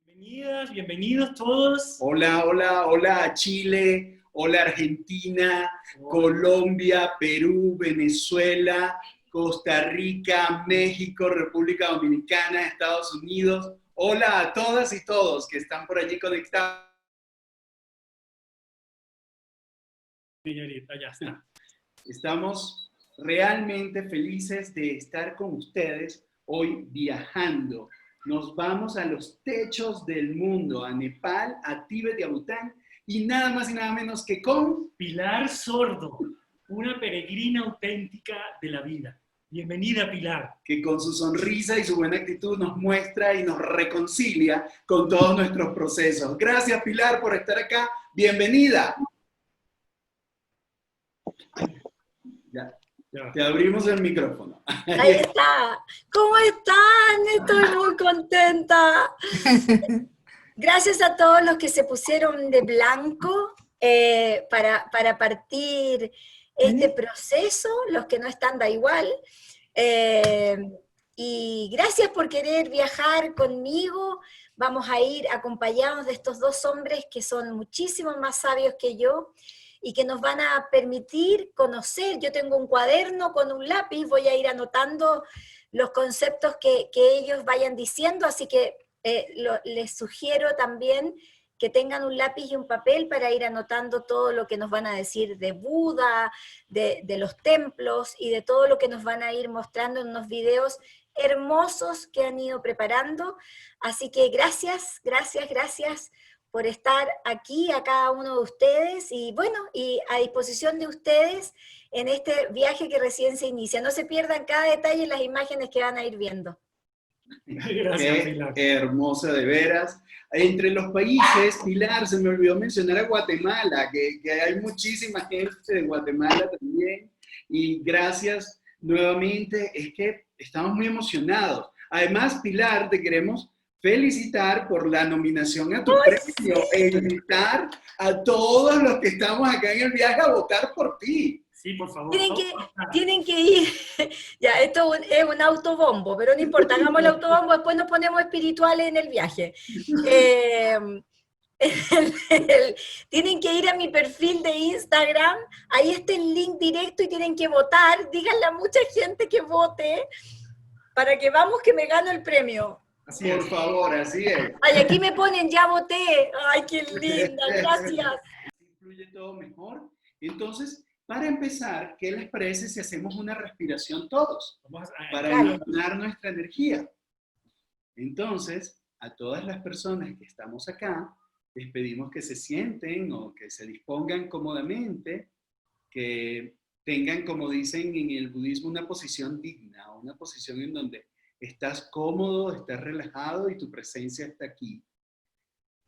Bienvenidas, bienvenidos todos. Hola, hola, hola Chile, hola Argentina, Hola. Colombia, Perú, Venezuela, Costa Rica, México, República Dominicana, Estados Unidos. Hola a todas y todos que están por allí conectados. Señorita, ya está. Estamos realmente felices de estar con ustedes hoy viajando. Nos vamos a los techos del mundo, a Nepal, a Tíbet y a Bután, y nada más y nada menos que con Pilar Sordo, una peregrina auténtica de la vida. Bienvenida, Pilar. que con su sonrisa y su buena actitud nos muestra y nos reconcilia con todos nuestros procesos. Gracias, Pilar, por estar acá. Bienvenida. Ya, te abrimos el micrófono. Ahí está. ¿Cómo están? Estoy muy contenta. Gracias a todos los que se pusieron de blanco para partir este proceso, los que no están da igual. Y gracias por querer viajar conmigo. Vamos a ir acompañados de estos dos hombres que son muchísimo más sabios que yo y que nos van a permitir conocer. Yo tengo un cuaderno con un lápiz, voy a ir anotando los conceptos que ellos vayan diciendo, así que les sugiero también que tengan un lápiz y un papel para ir anotando todo lo que nos van a decir de Buda, de los templos y de todo lo que nos van a ir mostrando en unos videos hermosos que han ido preparando. Así que gracias, gracias, gracias por estar aquí, a cada uno de ustedes, y bueno, y a disposición de ustedes en este viaje que recién se inicia. No se pierdan cada detalle en las imágenes que van a ir viendo. Gracias, Pilar. Qué hermosa, de veras. Entre los países, Pilar, se me olvidó mencionar a Guatemala, que hay muchísima gente de Guatemala también, y gracias nuevamente, es que estamos muy emocionados. Además, Pilar, te queremos felicitar por la nominación a tu premio e invitar a todos los que estamos acá en el viaje a votar por ti. Sí, por favor. Tienen que ir, ya, esto es un autobombo, pero no importa, hagamos el autobombo, después nos ponemos espirituales en el viaje. Tienen que ir a mi perfil de Instagram, ahí está el link directo y tienen que votar, díganle a mucha gente que vote, para que vamos que me gano el premio. Por favor, así es. Ay, aquí me ponen, ya voté. Ay, qué linda, gracias. Fluye todo mejor. Entonces, para empezar, ¿qué les parece si hacemos una respiración todos? Para iluminar nuestra energía. Entonces, a todas las personas que estamos acá, les pedimos que se sienten o que se dispongan cómodamente, que tengan, como dicen en el budismo, una posición digna, una posición en donde estás cómodo, estás relajado y tu presencia está aquí.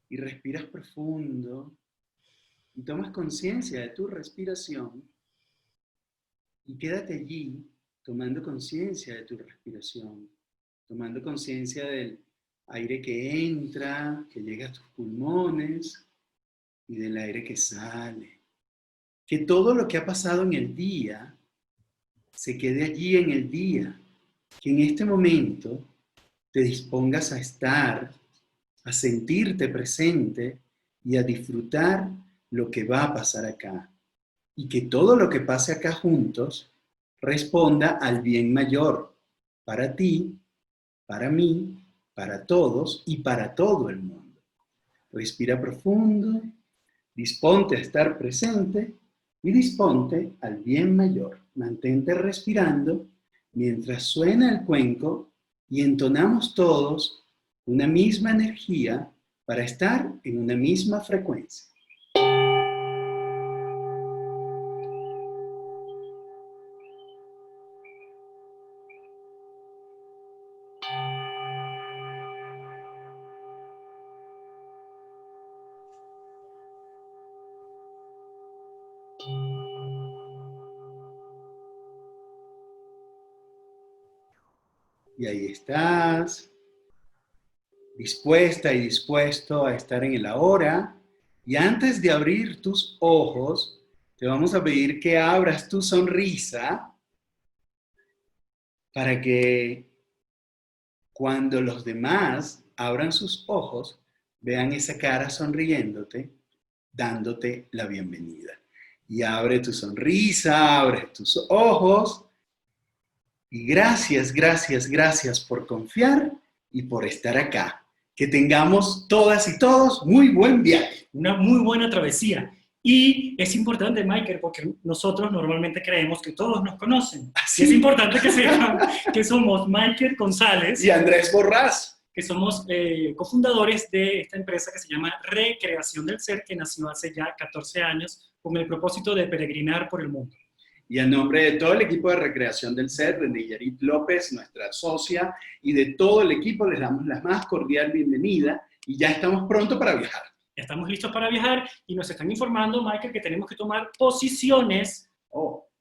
Y respiras profundo y tomas conciencia de tu respiración y quédate allí tomando conciencia de tu respiración, tomando conciencia del aire que entra, que llega a tus pulmones y del aire que sale. Que todo lo que ha pasado en el día se quede allí en el día. Que en este momento te dispongas a estar, a sentirte presente y a disfrutar lo que va a pasar acá. Y que todo lo que pase acá juntos responda al bien mayor para ti, para mí, para todos y para todo el mundo. Respira profundo, disponte a estar presente y disponte al bien mayor. Mantente respirando mientras suena el cuenco y entonamos todos una misma energía para estar en una misma frecuencia. Y ahí estás, dispuesta y dispuesto a estar en el ahora. Y antes de abrir tus ojos, te vamos a pedir que abras tu sonrisa para que cuando los demás abran sus ojos, vean esa cara sonriéndote, dándote la bienvenida. Y abre tu sonrisa, abre tus ojos. Y gracias, gracias, gracias por confiar y por estar acá. Que tengamos todas y todos muy buen viaje. Una muy buena travesía. Y es importante, Michael, porque nosotros normalmente creemos que todos nos conocen. ¿Sí? Es importante que sepan que somos Michael González y Andrés Borrás, que somos cofundadores de esta empresa que se llama Recreación del Ser, que nació hace ya 14 años con el propósito de peregrinar por el mundo. Y en nombre de todo el equipo de Recreación del Ser, de Neyarit López, nuestra socia, y de todo el equipo, les damos la más cordial bienvenida y ya estamos pronto para viajar. Estamos listos para viajar y nos están informando, Michael, que tenemos que tomar posiciones,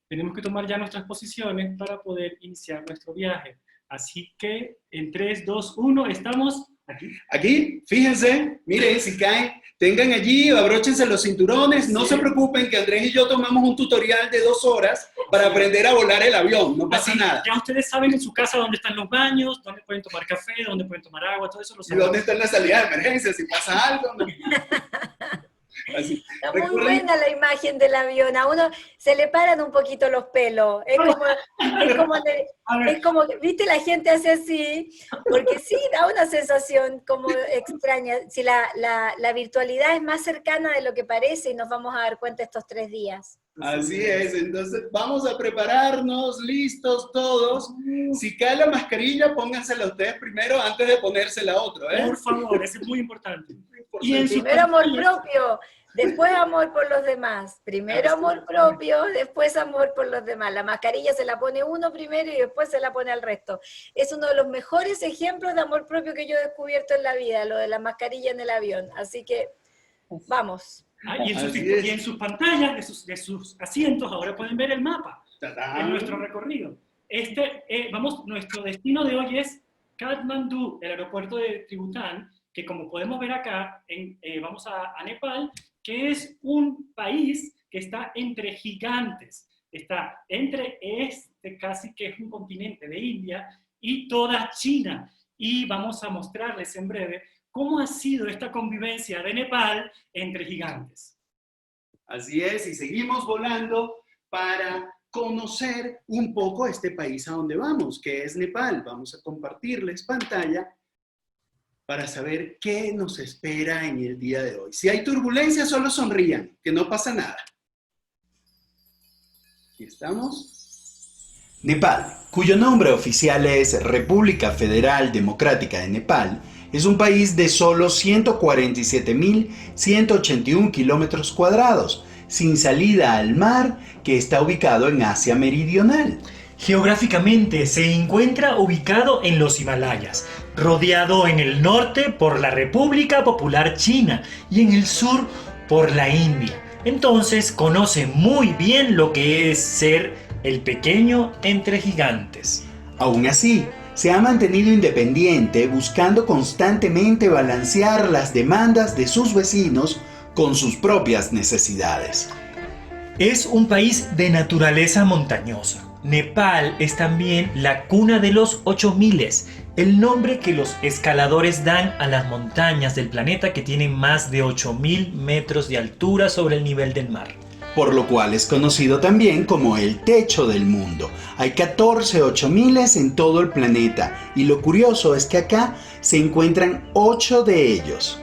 tenemos que tomar ya nuestras posiciones para poder iniciar nuestro viaje. Así que en 3, 2, 1, estamos aquí. Aquí, fíjense, miren, si caen, tengan allí, abróchense los cinturones, no se preocupen que Andrés y yo tomamos un tutorial de 2 horas para aprender a volar el avión, no pasa nada. Ya ustedes saben en su casa dónde están los baños, dónde pueden tomar café, dónde pueden tomar agua, todo eso lo saben. Y dónde está la salida de emergencia, si pasa algo. ¿No? Así. Está muy buena la imagen del avión, a uno se le paran un poquito los pelos, es como, viste, la gente hace así, porque sí, da una sensación como extraña, si la virtualidad es más cercana de lo que parece y nos vamos a dar cuenta estos 3 días. Así es, entonces vamos a prepararnos, listos todos. Si cae la mascarilla, póngansela ustedes primero antes de ponérsela a otro, ¿eh? Por favor, eso es muy importante. Primero amor propio, después amor por los demás. Primero amor propio, después amor por los demás. La mascarilla se la pone uno primero y después se la pone al resto. Es uno de los mejores ejemplos de amor propio que yo he descubierto en la vida, lo de la mascarilla en el avión. Así que, vamos. Y en sus pantallas de sus asientos ahora pueden ver el mapa en nuestro recorrido. Nuestro destino de hoy es Katmandú, el aeropuerto de Tribután, que como podemos ver acá, vamos a Nepal, que es un país que está entre gigantes. Está entre casi que es un continente de India, y toda China. Y vamos a mostrarles en breve cómo ha sido esta convivencia de Nepal entre gigantes. Así es, y seguimos volando para conocer un poco este país a donde vamos, que es Nepal. Vamos a compartirles pantalla para saber qué nos espera en el día de hoy. Si hay turbulencia, solo sonrían, que no pasa nada. Aquí estamos. Nepal, cuyo nombre oficial es República Federal Democrática de Nepal, es un país de solo 147.181 kilómetros cuadrados, sin salida al mar, que está ubicado en Asia Meridional. Geográficamente se encuentra ubicado en los Himalayas, rodeado en el norte por la República Popular China y en el sur por la India. Entonces conoce muy bien lo que es ser el pequeño entre gigantes. Aún así, se ha mantenido independiente, buscando constantemente balancear las demandas de sus vecinos con sus propias necesidades. Es un país de naturaleza montañosa. Nepal es también la cuna de los 8000, el nombre que los escaladores dan a las montañas del planeta que tienen más de 8000 metros de altura sobre el nivel del mar. Por lo cual es conocido también como el techo del mundo. Hay 14 8000 en todo el planeta, y lo curioso es que acá se encuentran 8 de ellos.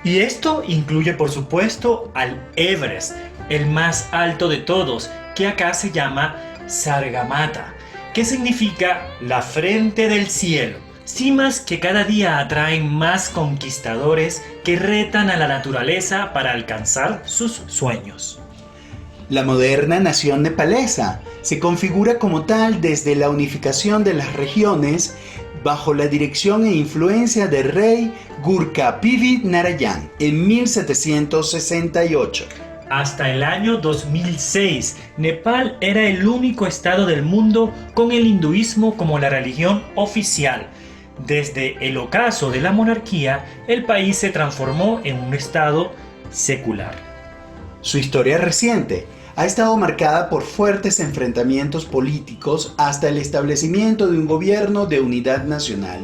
Y esto incluye, por supuesto, al Everest, el más alto de todos, que acá se llama Sagarmatha, que significa la frente del cielo. Cimas que cada día atraen más conquistadores que retan a la naturaleza para alcanzar sus sueños. La moderna nación nepalesa se configura como tal desde la unificación de las regiones bajo la dirección e influencia del rey Gurkha-Pivit Narayan en 1768. Hasta el año 2006, Nepal era el único estado del mundo con el hinduismo como la religión oficial. Desde el ocaso de la monarquía, el país se transformó en un estado secular. Su historia reciente ha estado marcada por fuertes enfrentamientos políticos hasta el establecimiento de un gobierno de unidad nacional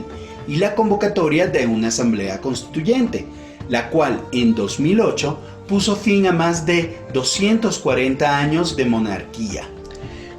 y la convocatoria de una asamblea constituyente, la cual en 2008 puso fin a más de 240 años de monarquía.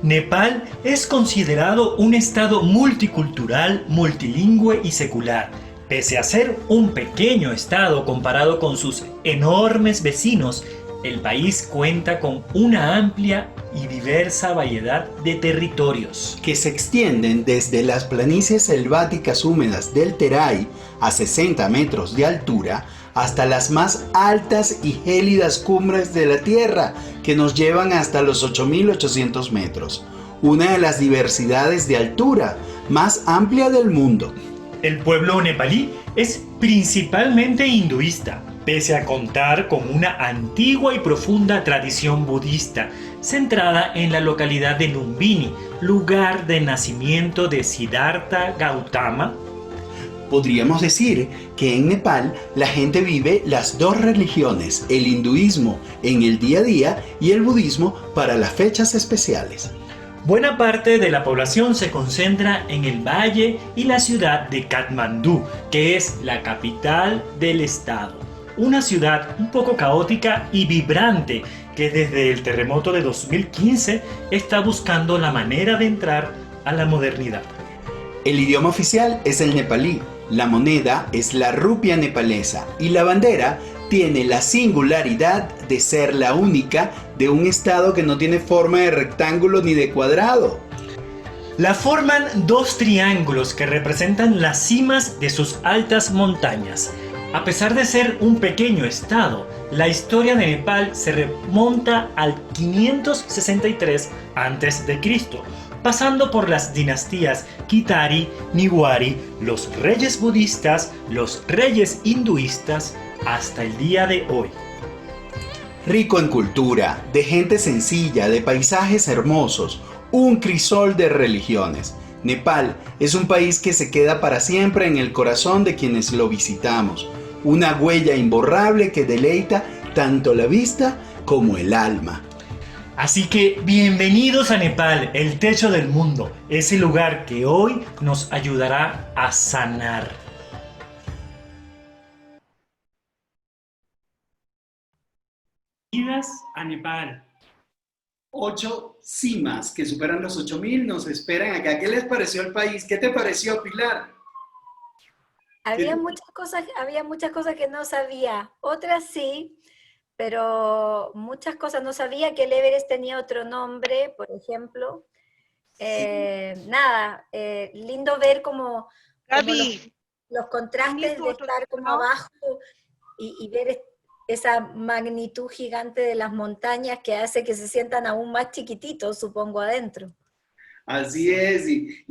Nepal es considerado un estado multicultural, multilingüe y secular. Pese a ser un pequeño estado comparado con sus enormes vecinos, el país cuenta con una amplia y diversa variedad de territorios que se extienden desde las planicies selváticas húmedas del Terai a 60 metros de altura hasta las más altas y gélidas cumbres de la Tierra, que nos llevan hasta los 8.800 metros, una de las diversidades de altura más amplia del mundo. El pueblo nepalí es principalmente hinduista, pese a contar con una antigua y profunda tradición budista, centrada en la localidad de Lumbini, lugar de nacimiento de Siddhartha Gautama. Podríamos decir que en Nepal la gente vive las dos religiones, el hinduismo en el día a día y el budismo para las fechas especiales. Buena parte de la población se concentra en el valle y la ciudad de Katmandú, que es la capital del estado. Una ciudad un poco caótica y vibrante que desde el terremoto de 2015 está buscando la manera de entrar a la modernidad. El idioma oficial es el nepalí, la moneda es la rupia nepalesa y la bandera tiene la singularidad de ser la única de un estado que no tiene forma de rectángulo ni de cuadrado. La forman dos triángulos que representan las cimas de sus altas montañas. A pesar de ser un pequeño estado, la historia de Nepal se remonta al 563 a.C., pasando por las dinastías Kitari, Niwari, los reyes budistas, los reyes hinduistas, hasta el día de hoy. Rico en cultura, de gente sencilla, de paisajes hermosos, un crisol de religiones. Nepal es un país que se queda para siempre en el corazón de quienes lo visitamos. Una huella imborrable que deleita tanto la vista como el alma. Así que bienvenidos a Nepal, el techo del mundo, ese lugar que hoy nos ayudará a sanar. Bienvenidas a Nepal. 8 cimas que superan los 8.000 nos esperan acá. ¿Qué les pareció el país? ¿Qué te pareció, Pilar? Había muchas cosas que no sabía, otras sí, pero muchas cosas no sabía. Que el Everest tenía otro nombre, por ejemplo. Lindo ver como los contrastes de estar como abajo y ver esa magnitud gigante de las montañas que hace que se sientan aún más chiquititos, supongo, adentro. Así es, y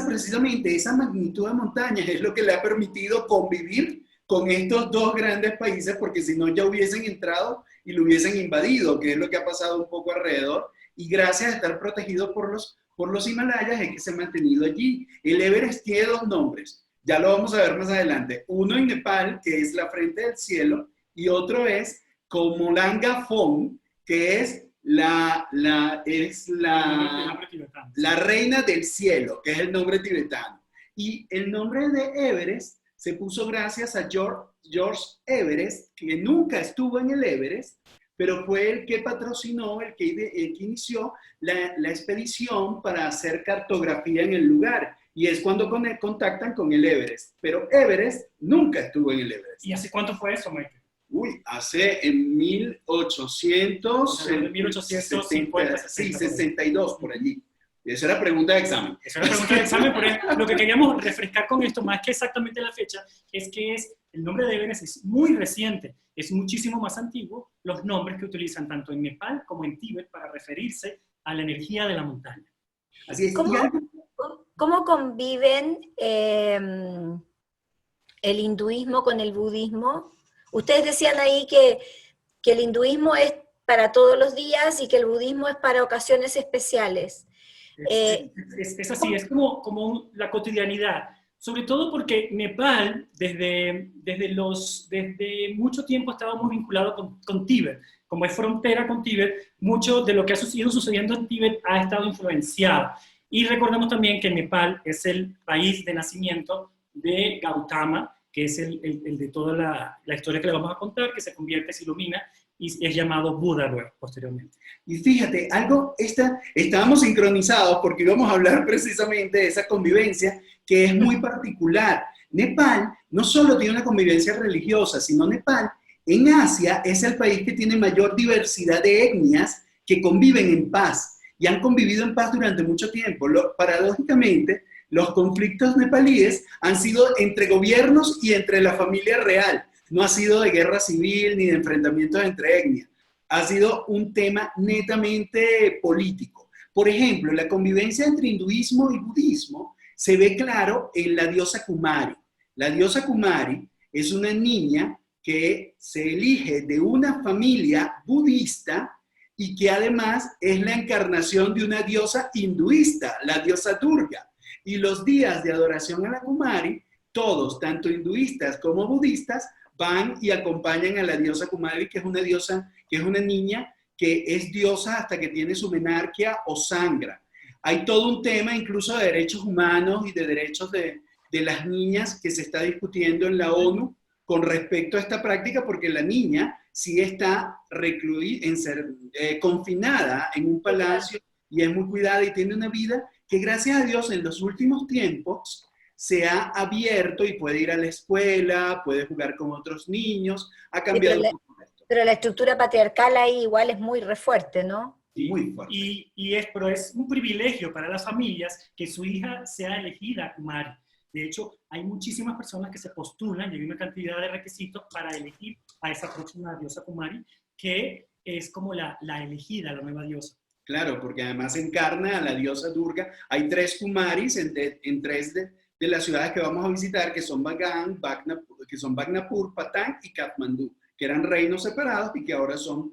precisamente esa magnitud de montañas es lo que le ha permitido convivir con estos dos grandes países, porque si no ya hubiesen entrado y lo hubiesen invadido, que es lo que ha pasado un poco alrededor, y gracias a estar protegido por los Himalayas es que se ha mantenido allí. El Everest tiene dos nombres, ya lo vamos a ver más adelante, uno en Nepal, que es la frente del cielo, y otro es Komolanga Phom, que es la reina del cielo, que es el nombre tibetano. Y el nombre de Everest se puso gracias a George Everest, que nunca estuvo en el Everest, pero fue el que patrocinó, el que inició la expedición para hacer cartografía en el lugar. Y es cuando contactan con el Everest. Pero Everest nunca estuvo en el Everest. ¿Y hace cuánto fue eso, Michael? Hace en 1850, 62 por allí. Esa era pregunta de examen. Pero lo que queríamos refrescar con esto, más que exactamente la fecha, es que el nombre de Everest es muy reciente, es muchísimo más antiguo los nombres que utilizan tanto en Nepal como en Tíbet para referirse a la energía de la montaña. Así es. ¿Cómo conviven el hinduismo con el budismo? Ustedes decían ahí que el hinduismo es para todos los días y que el budismo es para ocasiones especiales. Es así, es como la cotidianidad. Sobre todo porque Nepal, desde mucho tiempo estaba muy vinculado con Tíbet. Como es frontera con Tíbet, mucho de lo que ha ido sucediendo en Tíbet ha estado influenciado. Y recordemos también que Nepal es el país de nacimiento de Gautama, que es el de toda la historia que le vamos a contar, que se convierte, se ilumina y es llamado Buda luego, posteriormente. Y fíjate, estábamos sincronizados porque íbamos a hablar precisamente de esa convivencia que es muy particular. Nepal no solo tiene una convivencia religiosa, sino Nepal en Asia es el país que tiene mayor diversidad de etnias que conviven en paz y han convivido en paz durante mucho tiempo. Paradójicamente, los conflictos nepalíes han sido entre gobiernos y entre la familia real. No ha sido de guerra civil ni de enfrentamientos entre etnias. Ha sido un tema netamente político. Por ejemplo, la convivencia entre hinduismo y budismo se ve claro en la diosa Kumari. La diosa Kumari es una niña que se elige de una familia budista y que además es la encarnación de una diosa hinduista, la diosa Durga. Y los días de adoración a la Kumari, todos, tanto hinduistas como budistas, van y acompañan a la diosa Kumari, que es una diosa, que es una niña que es diosa hasta que tiene su menarquia o sangra. Hay todo un tema incluso de derechos humanos y de derechos de las niñas que se está discutiendo en la ONU con respecto a esta práctica, porque la niña sí está confinada en un palacio y es muy cuidada y tiene una vida que gracias a Dios en los últimos tiempos se ha abierto y puede ir a la escuela, puede jugar con otros niños, ha cambiado. Pero la estructura patriarcal ahí igual es muy re fuerte, ¿no? Sí, muy fuerte. Pero es un privilegio para las familias que su hija sea elegida Kumari. De hecho, hay muchísimas personas que se postulan y hay una cantidad de requisitos para elegir a esa próxima diosa Kumari, que es como la elegida, la nueva diosa. Claro, porque además encarna a la diosa Durga. Hay 3 Kumaris en 3 de las ciudades que vamos a visitar, que son Bagnapur, Patang y Katmandú, que eran reinos separados y que ahora son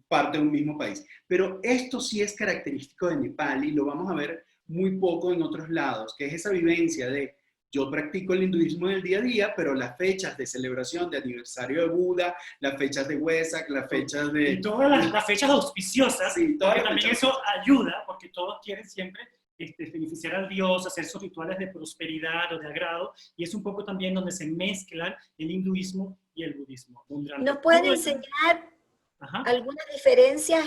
parte de un mismo país. Pero esto sí es característico de Nepal y lo vamos a ver muy poco en otros lados, que es esa vivencia de yo practico el hinduismo en el día a día, pero las fechas de celebración de aniversario de Buda, las fechas de Wesak, las fechas de... Y todas las fechas auspiciosas, sí, porque también eso ayuda, porque todos quieren siempre beneficiar al Dios, hacer sus rituales de prosperidad o de agrado, y es un poco también donde se mezclan el hinduismo y el budismo. ¿Nos pueden enseñar algunas diferencias?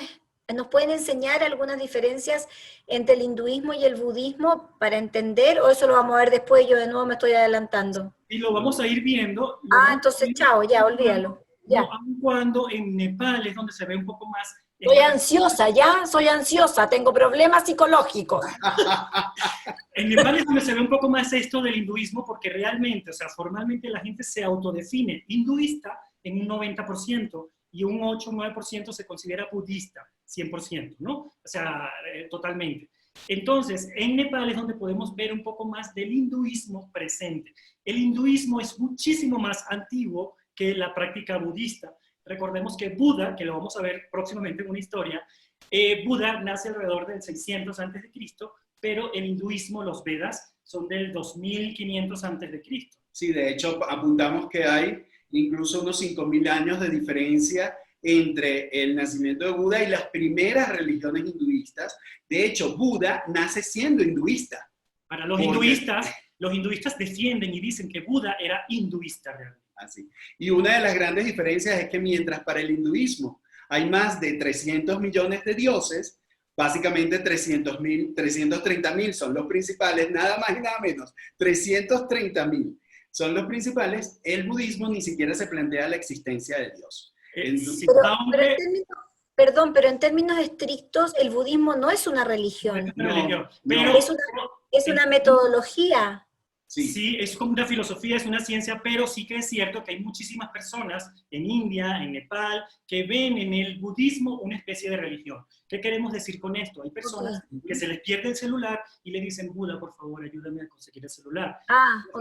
¿Nos pueden enseñar algunas diferencias entre el hinduismo y el budismo para entender? ¿O eso lo vamos a ver después? Yo de nuevo me estoy adelantando. Y lo vamos a ir viendo. Entonces, chao, ya, olvídalo. Ya. Aun cuando en Nepal es donde se ve un poco más... Soy ansiosa, tengo problemas psicológicos. En Nepal es donde se ve un poco más esto del hinduismo, porque realmente, o sea, formalmente la gente se autodefine hinduista en un 90%, y un 8 o 9% se considera budista, 100%, ¿no? O sea, totalmente. Entonces, en Nepal es donde podemos ver un poco más del hinduismo presente. El hinduismo es muchísimo más antiguo que la práctica budista. Recordemos que Buda, que lo vamos a ver próximamente en una historia, Buda nace alrededor del 600 a.C., pero el hinduismo, los Vedas, son del 2500 a.C. Sí, de hecho, apuntamos que hay incluso unos 5.000 años de diferencia entre el nacimiento de Buda y las primeras religiones hinduistas. De hecho, Buda nace siendo hinduista. Para los hinduistas defienden y dicen que Buda era hinduista realmente. Así. Y una de las grandes diferencias es que mientras para el hinduismo hay más de 300 millones de dioses, básicamente 330.000 son los principales, nada más y nada menos, 330.000 son los principales, el budismo ni siquiera se plantea la existencia de Dios. Pero en términos estrictos, el budismo no es una religión. Es una metodología. Sí, es como una filosofía, es una ciencia, pero sí que es cierto que hay muchísimas personas en India, en Nepal, que ven en el budismo una especie de religión. ¿Qué queremos decir con esto? Hay personas que se les pierde el celular y le dicen, Buda, por favor, ayúdame a conseguir el celular.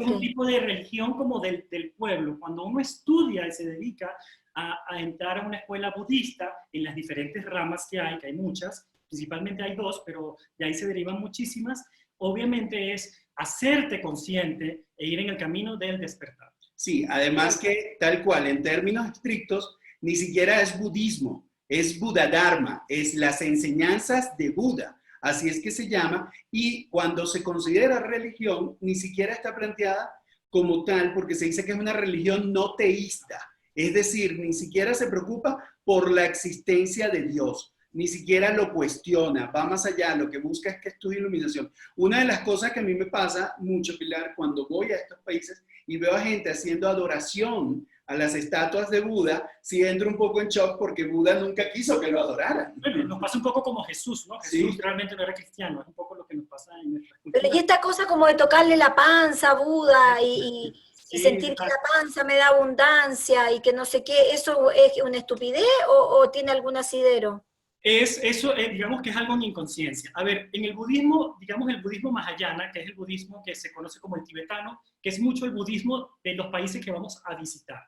Es un tipo de religión como del pueblo. Cuando uno estudia y se dedica a entrar a una escuela budista, en las diferentes ramas que hay muchas, principalmente hay 2, pero de ahí se derivan muchísimas, obviamente es hacerte consciente e ir en el camino del despertar. Sí, además que tal cual, en términos estrictos, ni siquiera es budismo, es Buddha-dharma, es las enseñanzas de Buda, así es que se llama, y cuando se considera religión, ni siquiera está planteada como tal, porque se dice que es una religión no teísta. Es decir, ni siquiera se preocupa por la existencia de Dios, ni siquiera lo cuestiona, va más allá, lo que busca es que estudie iluminación. Una de las cosas que a mí me pasa mucho, Pilar, cuando voy a estos países y veo a gente haciendo adoración a las estatuas de Buda, sí entro un poco en shock porque Buda nunca quiso que lo adoraran. Bueno, nos pasa un poco como Jesús, ¿no? Jesús Sí. realmente no era cristiano, es un poco lo que nos pasa en nuestra cultura. Pero y esta cosa como de tocarle la panza a Buda y Sí, sentir que la panza me da abundancia y que no sé qué, ¿eso es una estupidez o tiene algún asidero? Eso, digamos que es algo en inconsciencia. A ver, en el budismo, digamos el budismo mahayana, que es el budismo que se conoce como el tibetano, que es mucho el budismo de los países que vamos a visitar.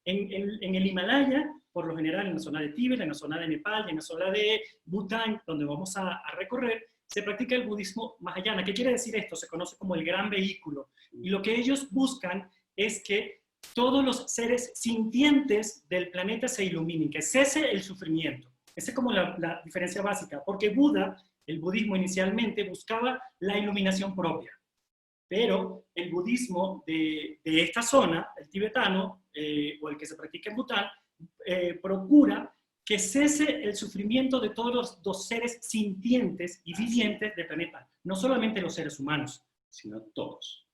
En el Himalaya, por lo general en la zona de Tíbet, en la zona de Nepal y en la zona de Bután, donde vamos a recorrer, se practica el budismo mahayana. ¿Qué quiere decir esto? Se conoce como el gran vehículo. Y lo que ellos buscan es que todos los seres sintientes del planeta se iluminen, que cese el sufrimiento. Esa es como la diferencia básica, porque Buda, el budismo inicialmente buscaba la iluminación propia, pero el budismo de esta zona, el tibetano, o el que se practica en Bután, procura que cese el sufrimiento de todos los seres sintientes y vivientes del planeta, no solamente los seres humanos, sino todos.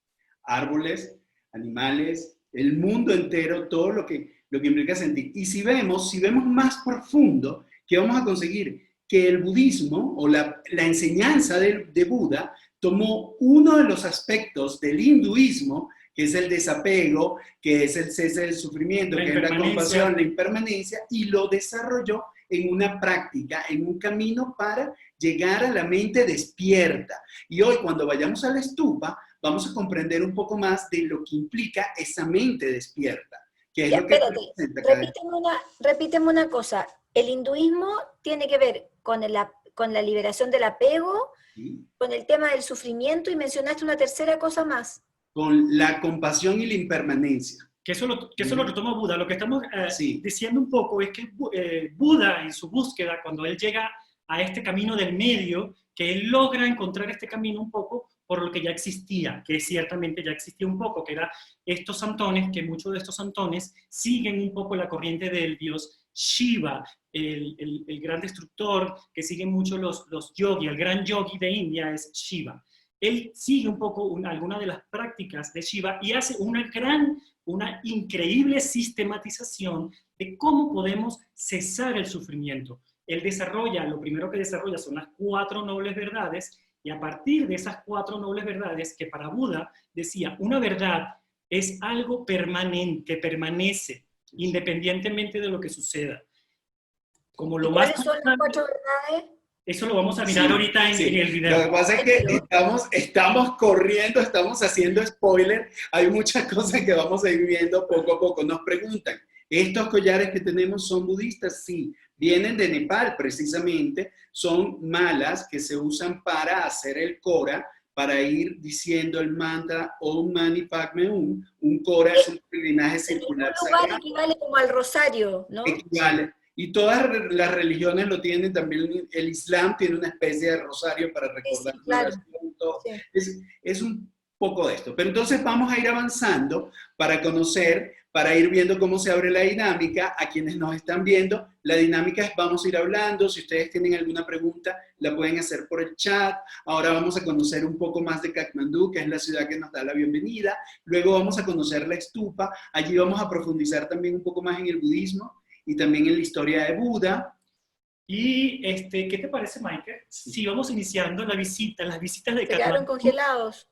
Árboles, animales, el mundo entero, todo lo que implica sentir. Y si vemos más profundo, ¿qué vamos a conseguir? Que el budismo o la enseñanza de Buda tomó uno de los aspectos del hinduismo, que es el desapego, que es el cese del sufrimiento, que es la compasión, la impermanencia, y lo desarrolló en una práctica, en un camino para llegar a la mente despierta. Y hoy, cuando vayamos a la estupa, vamos a comprender un poco más de lo que implica esa mente despierta. Que es Ya, lo que espérate, repíteme una cosa. El hinduismo tiene que ver con la liberación del apego, ¿sí? Con el tema del sufrimiento, y mencionaste una tercera cosa más. Con la compasión y la impermanencia. que eso lo retoma Buda. Lo que estamos Sí. diciendo un poco es que Buda, en su búsqueda, cuando él llega a este camino del medio, que él logra encontrar este camino un poco por lo que ya existía, que ciertamente ya existía un poco, que era estos santones, que muchos de estos santones siguen un poco la corriente del dios Shiva, el gran destructor, que siguen mucho los yogis, el gran yogi de India es Shiva. Él sigue un poco alguna de las prácticas de Shiva y hace una increíble sistematización de cómo podemos cesar el sufrimiento. Él desarrolla, lo primero que desarrolla son las 4 nobles verdades, y a partir de esas 4 nobles verdades, que para Buda decía, una verdad es algo permanente, permanece, independientemente de lo que suceda. Como lo más ¿Cuáles son las 4 verdades? Eso lo vamos a mirar ahorita en el video. Lo que pasa es que estamos corriendo, estamos haciendo spoiler. Hay muchas cosas que vamos a ir viendo poco a poco. Nos preguntan, ¿estos collares que tenemos son budistas? Sí, vienen de Nepal precisamente. Son malas que se usan para hacer el kora, para ir diciendo el mantra Om Mani Padme Hum. Un kora es un peregrinaje circular. En un lugar equivale como al rosario, ¿no? Equivale. Y todas las religiones lo tienen también. El Islam tiene una especie de rosario para recordar. Sí, claro. Sí. Es un poco de esto. Pero entonces vamos a ir avanzando para conocer, para ir viendo cómo se abre la dinámica. A quienes nos están viendo, la dinámica es vamos a ir hablando. Si ustedes tienen alguna pregunta, la pueden hacer por el chat. Ahora vamos a conocer un poco más de Katmandú, que es la ciudad que nos da la bienvenida. Luego vamos a conocer la estupa. Allí vamos a profundizar también un poco más en el budismo y también en la historia de Buda. Y, ¿qué te parece, Michael? Si vamos iniciando las visitas de Se quedaron Katmandú. congelados.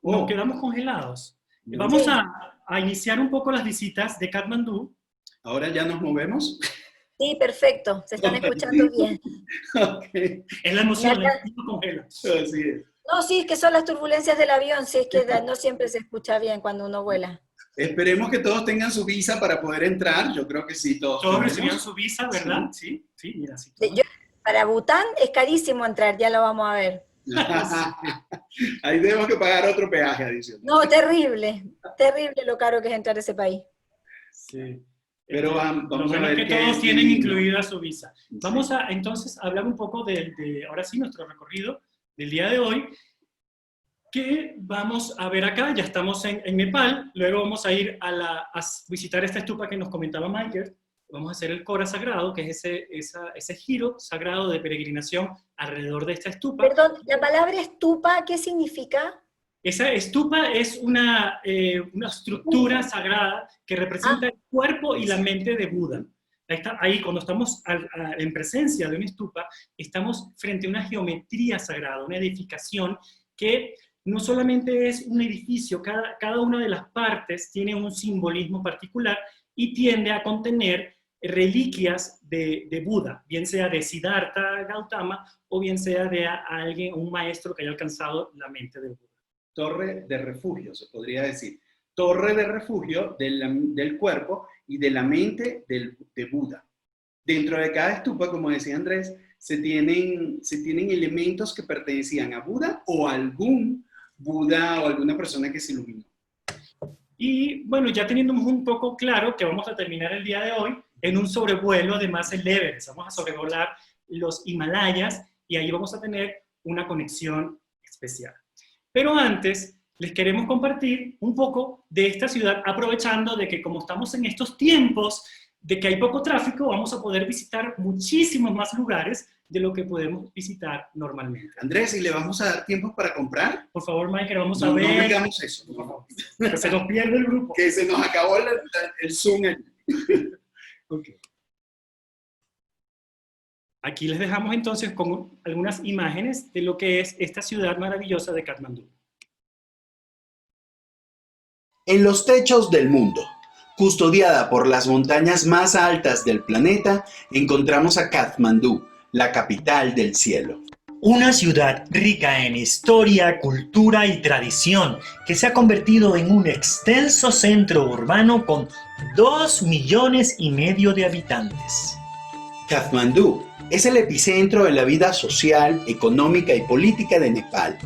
Nos quedamos congelados. Vamos a iniciar un poco las visitas de Katmandú. Ahora ya nos movemos. Sí, perfecto. Se están escuchando bien. Okay. Es la emoción, nos congela. Así es. No, sí, es que son las turbulencias del avión. Sí, es que no siempre se escucha bien cuando uno vuela. Esperemos que todos tengan su visa para poder entrar. Yo creo que sí, todos recibieron su visa, ¿verdad? Sí, mira. Sí, para Bután es carísimo entrar, ya lo vamos a ver. Ahí tenemos que pagar otro peaje adicional. No, terrible lo caro que es entrar a ese país. Sí. Pero vamos a ver que todos tienen incluida su visa. Vamos a entonces hablar un poco de ahora sí, nuestro recorrido del día de hoy. que vamos a ver acá. Ya estamos en Nepal, luego vamos a ir a visitar esta estupa que nos comentaba Michael. Vamos a hacer el Kora sagrado, que es ese giro sagrado de peregrinación alrededor de esta estupa. Perdón, la palabra estupa, ¿qué significa? Esa estupa es una estructura sagrada que representa el cuerpo y la mente de Buda. Ahí, cuando estamos en presencia de una estupa, estamos frente a una geometría sagrada, una edificación que no solamente es un edificio, cada una de las partes tiene un simbolismo particular y tiende a contener reliquias de Buda, bien sea de Siddhartha Gautama o bien sea de un maestro que haya alcanzado la mente de Buda. Torre de refugio, se podría decir. Torre de refugio del cuerpo y de la mente de Buda. Dentro de cada estupa, como decía Andrés, se tienen elementos que pertenecían a Buda o a algún Buda o alguna persona que se iluminó. Y bueno, ya teniendo un poco claro que vamos a terminar el día de hoy en un sobrevuelo de más el Everest. Vamos a sobrevolar los Himalayas y ahí vamos a tener una conexión especial. Pero antes, les queremos compartir un poco de esta ciudad, aprovechando de que como estamos en estos tiempos de que hay poco tráfico, vamos a poder visitar muchísimos más lugares de lo que podemos visitar normalmente. Andrés, ¿y le vamos a dar tiempo para comprar? Por favor, Michael, vamos a ver. No digamos eso, por favor. Que se nos pierde el grupo. Que se nos acabó el Zoom. Okay. Aquí les dejamos entonces con algunas imágenes de lo que es esta ciudad maravillosa de Katmandú. En los techos del mundo, custodiada por las montañas más altas del planeta, encontramos a Katmandú, la capital del cielo. Una ciudad rica en historia, cultura y tradición, que se ha convertido en un extenso centro urbano con 2,5 millones de habitantes. Katmandú es el epicentro de la vida social, económica y política de Nepal.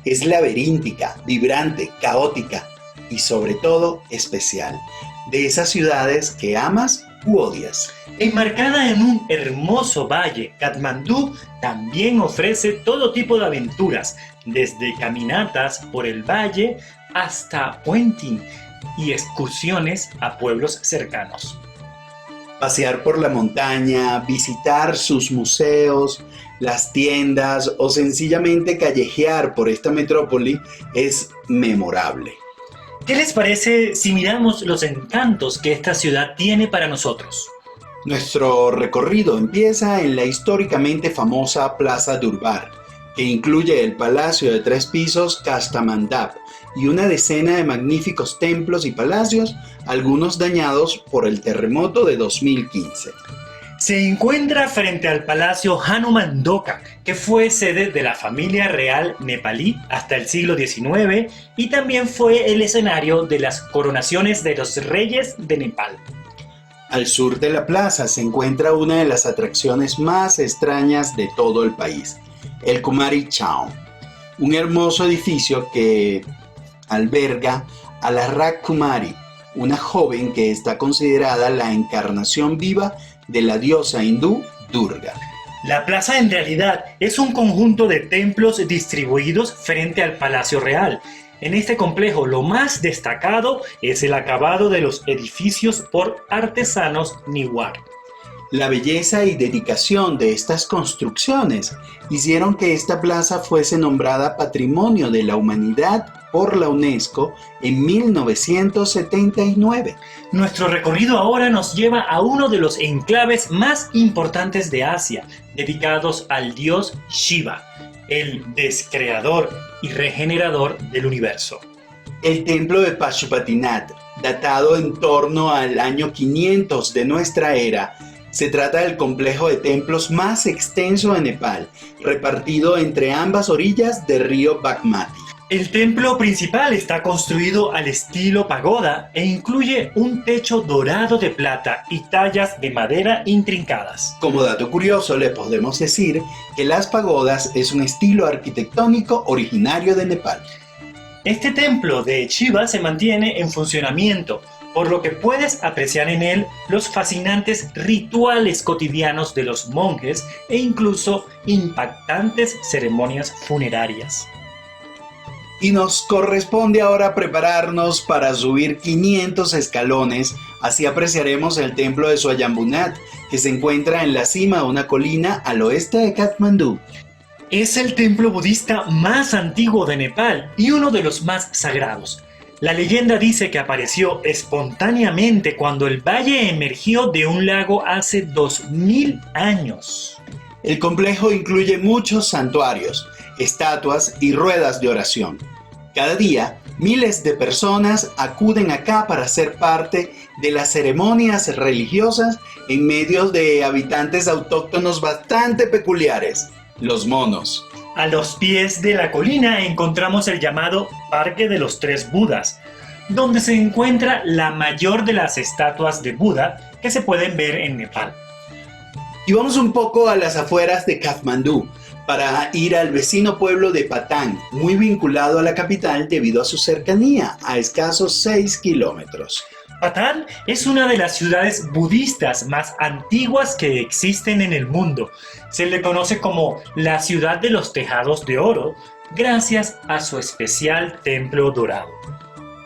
Es laberíntica, vibrante, caótica y sobre todo especial. De esas ciudades que amas u odias. Enmarcada en un hermoso valle, Katmandú también ofrece todo tipo de aventuras, desde caminatas por el valle hasta puenting y excursiones a pueblos cercanos. Pasear por la montaña, visitar sus museos, las tiendas o sencillamente callejear por esta metrópoli es memorable. ¿Qué les parece si miramos los encantos que esta ciudad tiene para nosotros? Nuestro recorrido empieza en la históricamente famosa Plaza Durbar, que incluye el Palacio de 3 pisos Kastamandap y una decena de magníficos templos y palacios, algunos dañados por el terremoto de 2015. Se encuentra frente al Palacio Hanumandoka, que fue sede de la familia real nepalí hasta el siglo XIX y también fue el escenario de las coronaciones de los reyes de Nepal. Al sur de la plaza se encuentra una de las atracciones más extrañas de todo el país, el Kumari Chowk, un hermoso edificio que alberga a la Rakumari, una joven que está considerada la encarnación viva de la diosa hindú Durga. La plaza en realidad es un conjunto de templos distribuidos frente al Palacio Real. En este complejo lo más destacado es el acabado de los edificios por artesanos Niwar. La belleza y dedicación de estas construcciones hicieron que esta plaza fuese nombrada Patrimonio de la Humanidad por la UNESCO en 1979. Nuestro recorrido ahora nos lleva a uno de los enclaves más importantes de Asia, dedicados al dios Shiva, el descreador y regenerador del universo. El templo de Pashupatinath, datado en torno al año 500 de nuestra era, se trata del complejo de templos más extenso de Nepal, repartido entre ambas orillas del río Bagmati. El templo principal está construido al estilo pagoda e incluye un techo dorado de plata y tallas de madera intrincadas. Como dato curioso, le podemos decir que las pagodas es un estilo arquitectónico originario de Nepal. Este templo de Shiva se mantiene en funcionamiento, por lo que puedes apreciar en él los fascinantes rituales cotidianos de los monjes e incluso impactantes ceremonias funerarias. Y nos corresponde ahora prepararnos para subir 500 escalones, así apreciaremos el templo de Swayambunat, que se encuentra en la cima de una colina al oeste de Katmandú. Es el templo budista más antiguo de Nepal y uno de los más sagrados. La leyenda dice que apareció espontáneamente cuando el valle emergió de un lago hace 2000 años. El complejo incluye muchos santuarios, estatuas y ruedas de oración. Cada día, miles de personas acuden acá para ser parte de las ceremonias religiosas en medio de habitantes autóctonos bastante peculiares, los monos. A los pies de la colina encontramos el llamado Parque de los Tres Budas, donde se encuentra la mayor de las estatuas de Buda que se pueden ver en Nepal. Y vamos un poco a las afueras de Katmandú, para ir al vecino pueblo de Patán, muy vinculado a la capital debido a su cercanía, a escasos 6 kilómetros. Patán es una de las ciudades budistas más antiguas que existen en el mundo. Se le conoce como la ciudad de los tejados de oro, gracias a su especial templo dorado.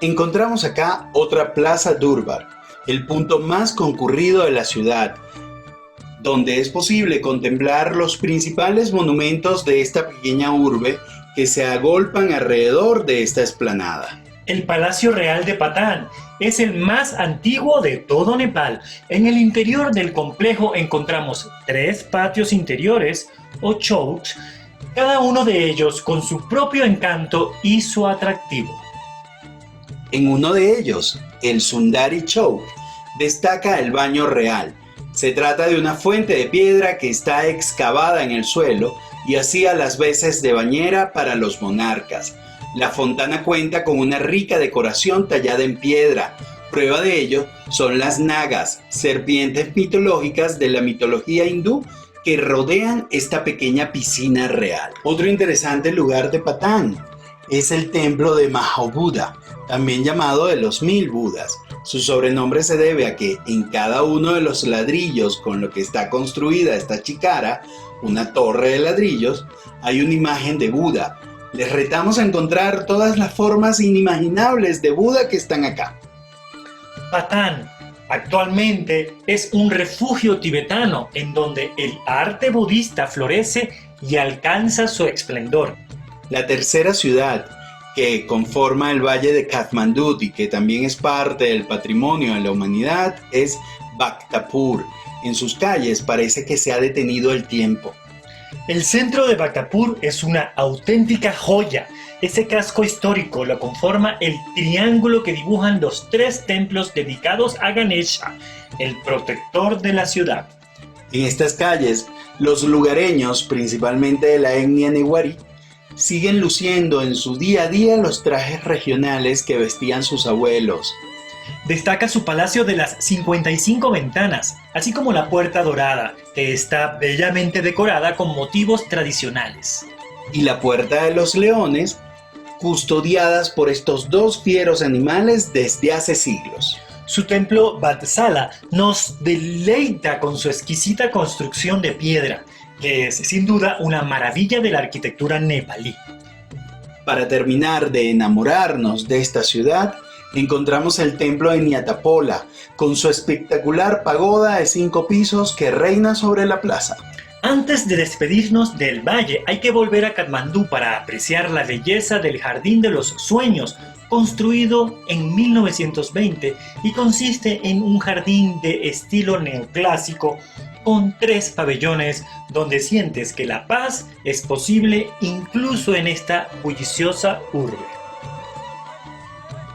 Encontramos acá otra Plaza Durbar, el punto más concurrido de la ciudad, donde es posible contemplar los principales monumentos de esta pequeña urbe que se agolpan alrededor de esta explanada. El Palacio Real de Patán es el más antiguo de todo Nepal. En el interior del complejo encontramos 3 patios interiores o chouks, cada uno de ellos con su propio encanto y su atractivo. En uno de ellos, el Sundari Chouk, destaca el baño real. Se trata de una fuente de piedra que está excavada en el suelo y hacía las veces de bañera para los monarcas. La fontana cuenta con una rica decoración tallada en piedra. Prueba de ello son las nagas, serpientes mitológicas de la mitología hindú que rodean esta pequeña piscina real. Otro interesante lugar de Patán es el templo de Mahabuddha, también llamado de los 1000 Budas. Su sobrenombre se debe a que en cada uno de los ladrillos con lo que está construida esta chikara, una torre de ladrillos, hay una imagen de Buda. Les retamos a encontrar todas las formas inimaginables de Buda que están acá. Patán actualmente es un refugio tibetano en donde el arte budista florece y alcanza su esplendor. La tercera ciudad que conforma el valle de Katmandú y que también es parte del patrimonio de la humanidad es Bhaktapur. En sus calles parece que se ha detenido el tiempo. El centro de Bhaktapur es una auténtica joya. Ese casco histórico lo conforma el triángulo que dibujan los 3 templos dedicados a Ganesha, el protector de la ciudad. En estas calles, los lugareños, principalmente de la etnia Newari, siguen luciendo en su día a día los trajes regionales que vestían sus abuelos. Destaca su palacio de las 55 ventanas, así como la puerta dorada, que está bellamente decorada con motivos tradicionales. Y la puerta de los leones, custodiadas por estos 2 fieros animales desde hace siglos. Su templo Vatsala nos deleita con su exquisita construcción de piedra, que es sin duda una maravilla de la arquitectura nepalí. Para terminar de enamorarnos de esta ciudad, encontramos el templo de Nyatapola, con su espectacular pagoda de 5 pisos que reina sobre la plaza. Antes de despedirnos del valle, hay que volver a Katmandú para apreciar la belleza del Jardín de los Sueños, construido en 1920 y consiste en un jardín de estilo neoclásico con 3 pabellones donde sientes que la paz es posible incluso en esta bulliciosa urbe.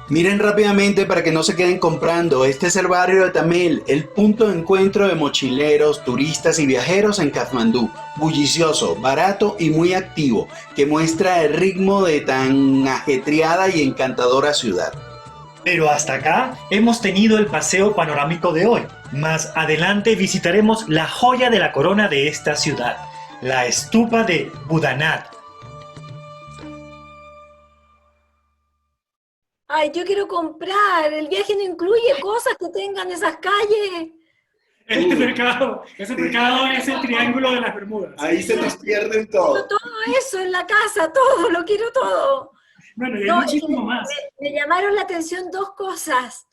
Miren rápidamente para que no se queden comprando. Este es el barrio de Tamel, el punto de encuentro de mochileros, turistas y viajeros en Katmandú. Bullicioso, barato y muy activo, que muestra el ritmo de tan ajetreada y encantadora ciudad. Pero hasta acá hemos tenido el paseo panorámico de hoy. Más adelante visitaremos la joya de la corona de esta ciudad, la estupa de Budanath. Ay, yo quiero comprar. El viaje no incluye cosas que tengan esas calles. Ese mercado es el triángulo de las Bermudas. Ahí se nos pierden todo. Todo eso en la casa, todo, lo quiero todo. Bueno, y hay No, muchísimo más. me llamaron la atención dos cosas.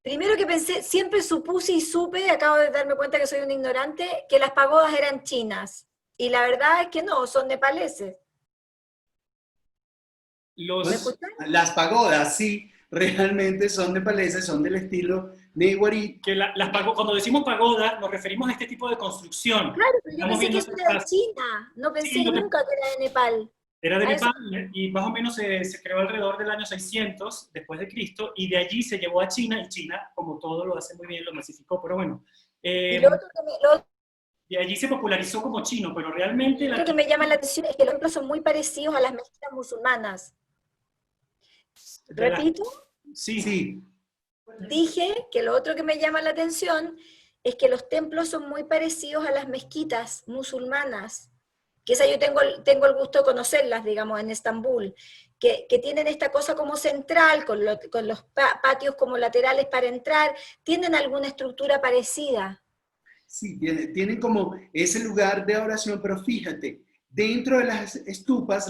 Primero que pensé, siempre supuse y supe, acabo de darme cuenta que soy un ignorante, que las pagodas eran chinas. Y la verdad es que no, son nepaleses. ¿Me escuchan? Las pagodas, sí, realmente son nepaleses, son del estilo Newari. Que cuando decimos pagoda, nos referimos a este tipo de construcción. Claro, pero yo Estamos pensé que viendo eso era de estas- China. No pensé Sí, nunca que era de Nepal. Era de A eso- Nepal y más o menos se creó alrededor del año 600 después de Cristo y de allí se llevó a China y China, como todo lo hace muy bien, lo masificó, pero bueno. Y lo otro De allí se popularizó como chino, pero realmente que me llama la atención es que los templos son muy parecidos a las mezquitas musulmanas. Repito, Sí, Sí, dije que lo otro que me llama la atención es que los templos son muy parecidos a las mezquitas musulmanas, que esa yo tengo el gusto de conocerlas, digamos, en Estambul, que tienen esta cosa como central, con los patios como laterales para entrar, tienen alguna estructura parecida. sí, tienen como ese lugar de oración, pero fíjate, dentro de las estupas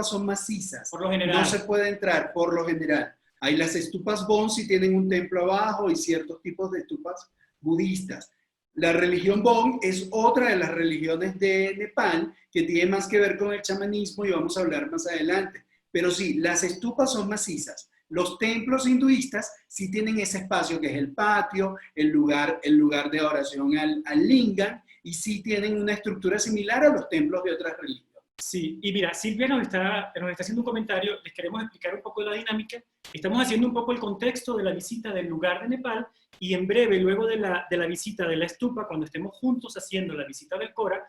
son macizas. por lo general. No se puede entrar, por lo general. Hay las estupas Bon si tienen un templo abajo y ciertos tipos de estupas budistas. La religión Bon es otra de las religiones de Nepal que tiene más que ver con el chamanismo y vamos a hablar más adelante. Pero sí, las estupas son macizas. Los templos hinduistas sí tienen ese espacio que es el patio, el lugar de oración al lingam, y sí tienen una estructura similar a los templos de otras religiones. Sí, y mira, Silvia nos está haciendo un comentario, les queremos explicar un poco la dinámica. Estamos haciendo un poco el contexto de la visita del lugar de Nepal y en breve, luego de la visita de la estupa, cuando estemos juntos haciendo la visita del Cora,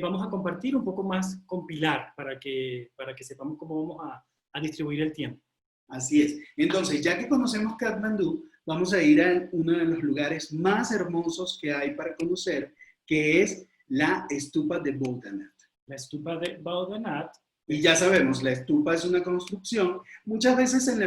vamos a compartir un poco más con Pilar para que sepamos cómo vamos a distribuir el tiempo. Así es. Entonces, ya que conocemos Katmandú, vamos a ir a uno de los lugares más hermosos que hay para conocer, que es la estupa de Bodhanath. La estupa de Bodhanath. Y ya sabemos, la estupa es una construcción. Muchas veces en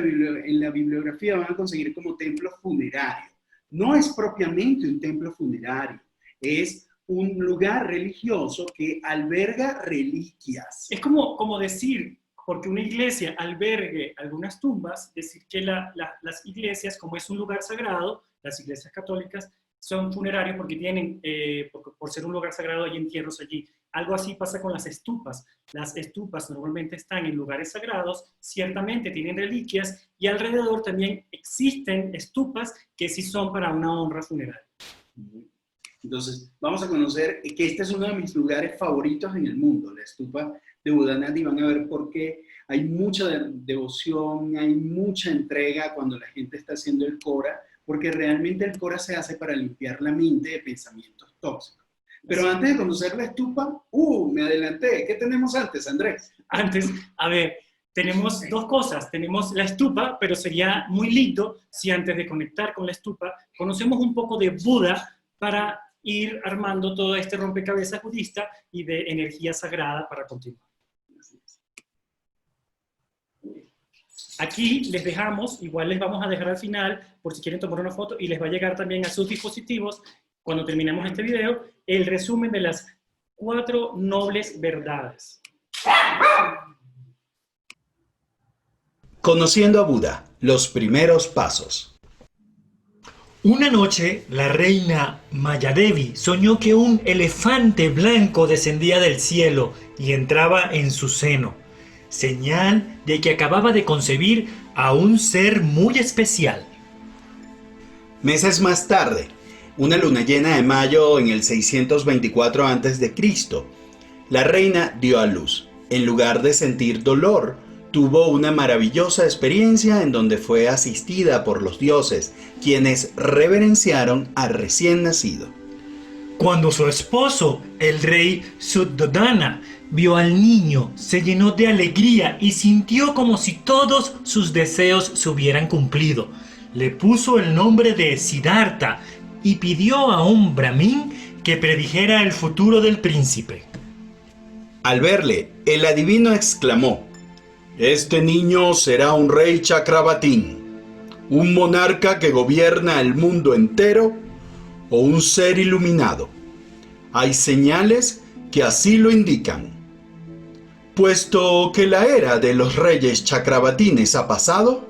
la bibliografía van a conseguir como templo funerario. No es propiamente un templo funerario, es un lugar religioso que alberga reliquias. Es como decir, porque una iglesia albergue algunas tumbas, decir que las iglesias, como es un lugar sagrado, las iglesias católicas son funerarios porque tienen, por ser un lugar sagrado, hay entierros allí. Algo así pasa con las estupas. Las estupas normalmente están en lugares sagrados, ciertamente tienen reliquias y alrededor también existen estupas que sí son para una honra funeraria. Entonces, vamos a conocer que este es uno de mis lugares favoritos en el mundo, la estupa de Bodhanath, y van a ver por qué hay mucha devoción, hay mucha entrega cuando la gente está haciendo el Cora, porque realmente el Cora se hace para limpiar la mente de pensamientos tóxicos. Pero antes de conocer la estupa, me adelanté. ¿Qué tenemos antes, Andrés? Antes, a ver, tenemos dos cosas. Tenemos la estupa, pero sería muy lindo si antes de conectar con la estupa conocemos un poco de Buda para ir armando todo este rompecabezas budista y de energía sagrada para continuar. Aquí les dejamos, igual les vamos a dejar al final, por si quieren tomar una foto, y les va a llegar también a sus dispositivos, cuando terminemos este video, el resumen de las 4 nobles verdades. Conociendo a Buda, los primeros pasos. Una noche, la reina Mayadevi soñó que un elefante blanco descendía del cielo y entraba en su seno, señal de que acababa de concebir a un ser muy especial. Meses más tarde, una luna llena de mayo en el 624 a.C., la reina dio a luz. En lugar de sentir dolor, tuvo una maravillosa experiencia en donde fue asistida por los dioses, quienes reverenciaron al recién nacido. Cuando su esposo, el rey Suddhodana, vio al niño, se llenó de alegría y sintió como si todos sus deseos se hubieran cumplido. Le puso el nombre de Siddhartha y pidió a un brahmin que predijera el futuro del príncipe. Al verle, el adivino exclamó: «Este niño será un rey Chakravartin, un monarca que gobierna el mundo entero o un ser iluminado. Hay señales que así lo indican». Puesto que la era de los reyes Chakravartines ha pasado,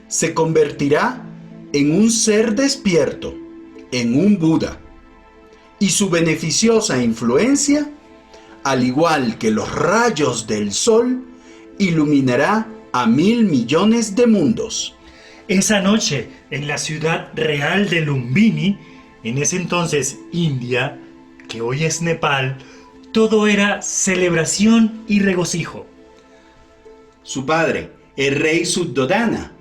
se convertirá en un ser despierto, en un Buda, y su beneficiosa influencia, al igual que los rayos del sol, iluminará a 1.000 millones de mundos. Esa noche, en la ciudad real de Lumbini, en ese entonces India, que hoy es Nepal, todo era celebración y regocijo. Su padre, el rey Suddhodana,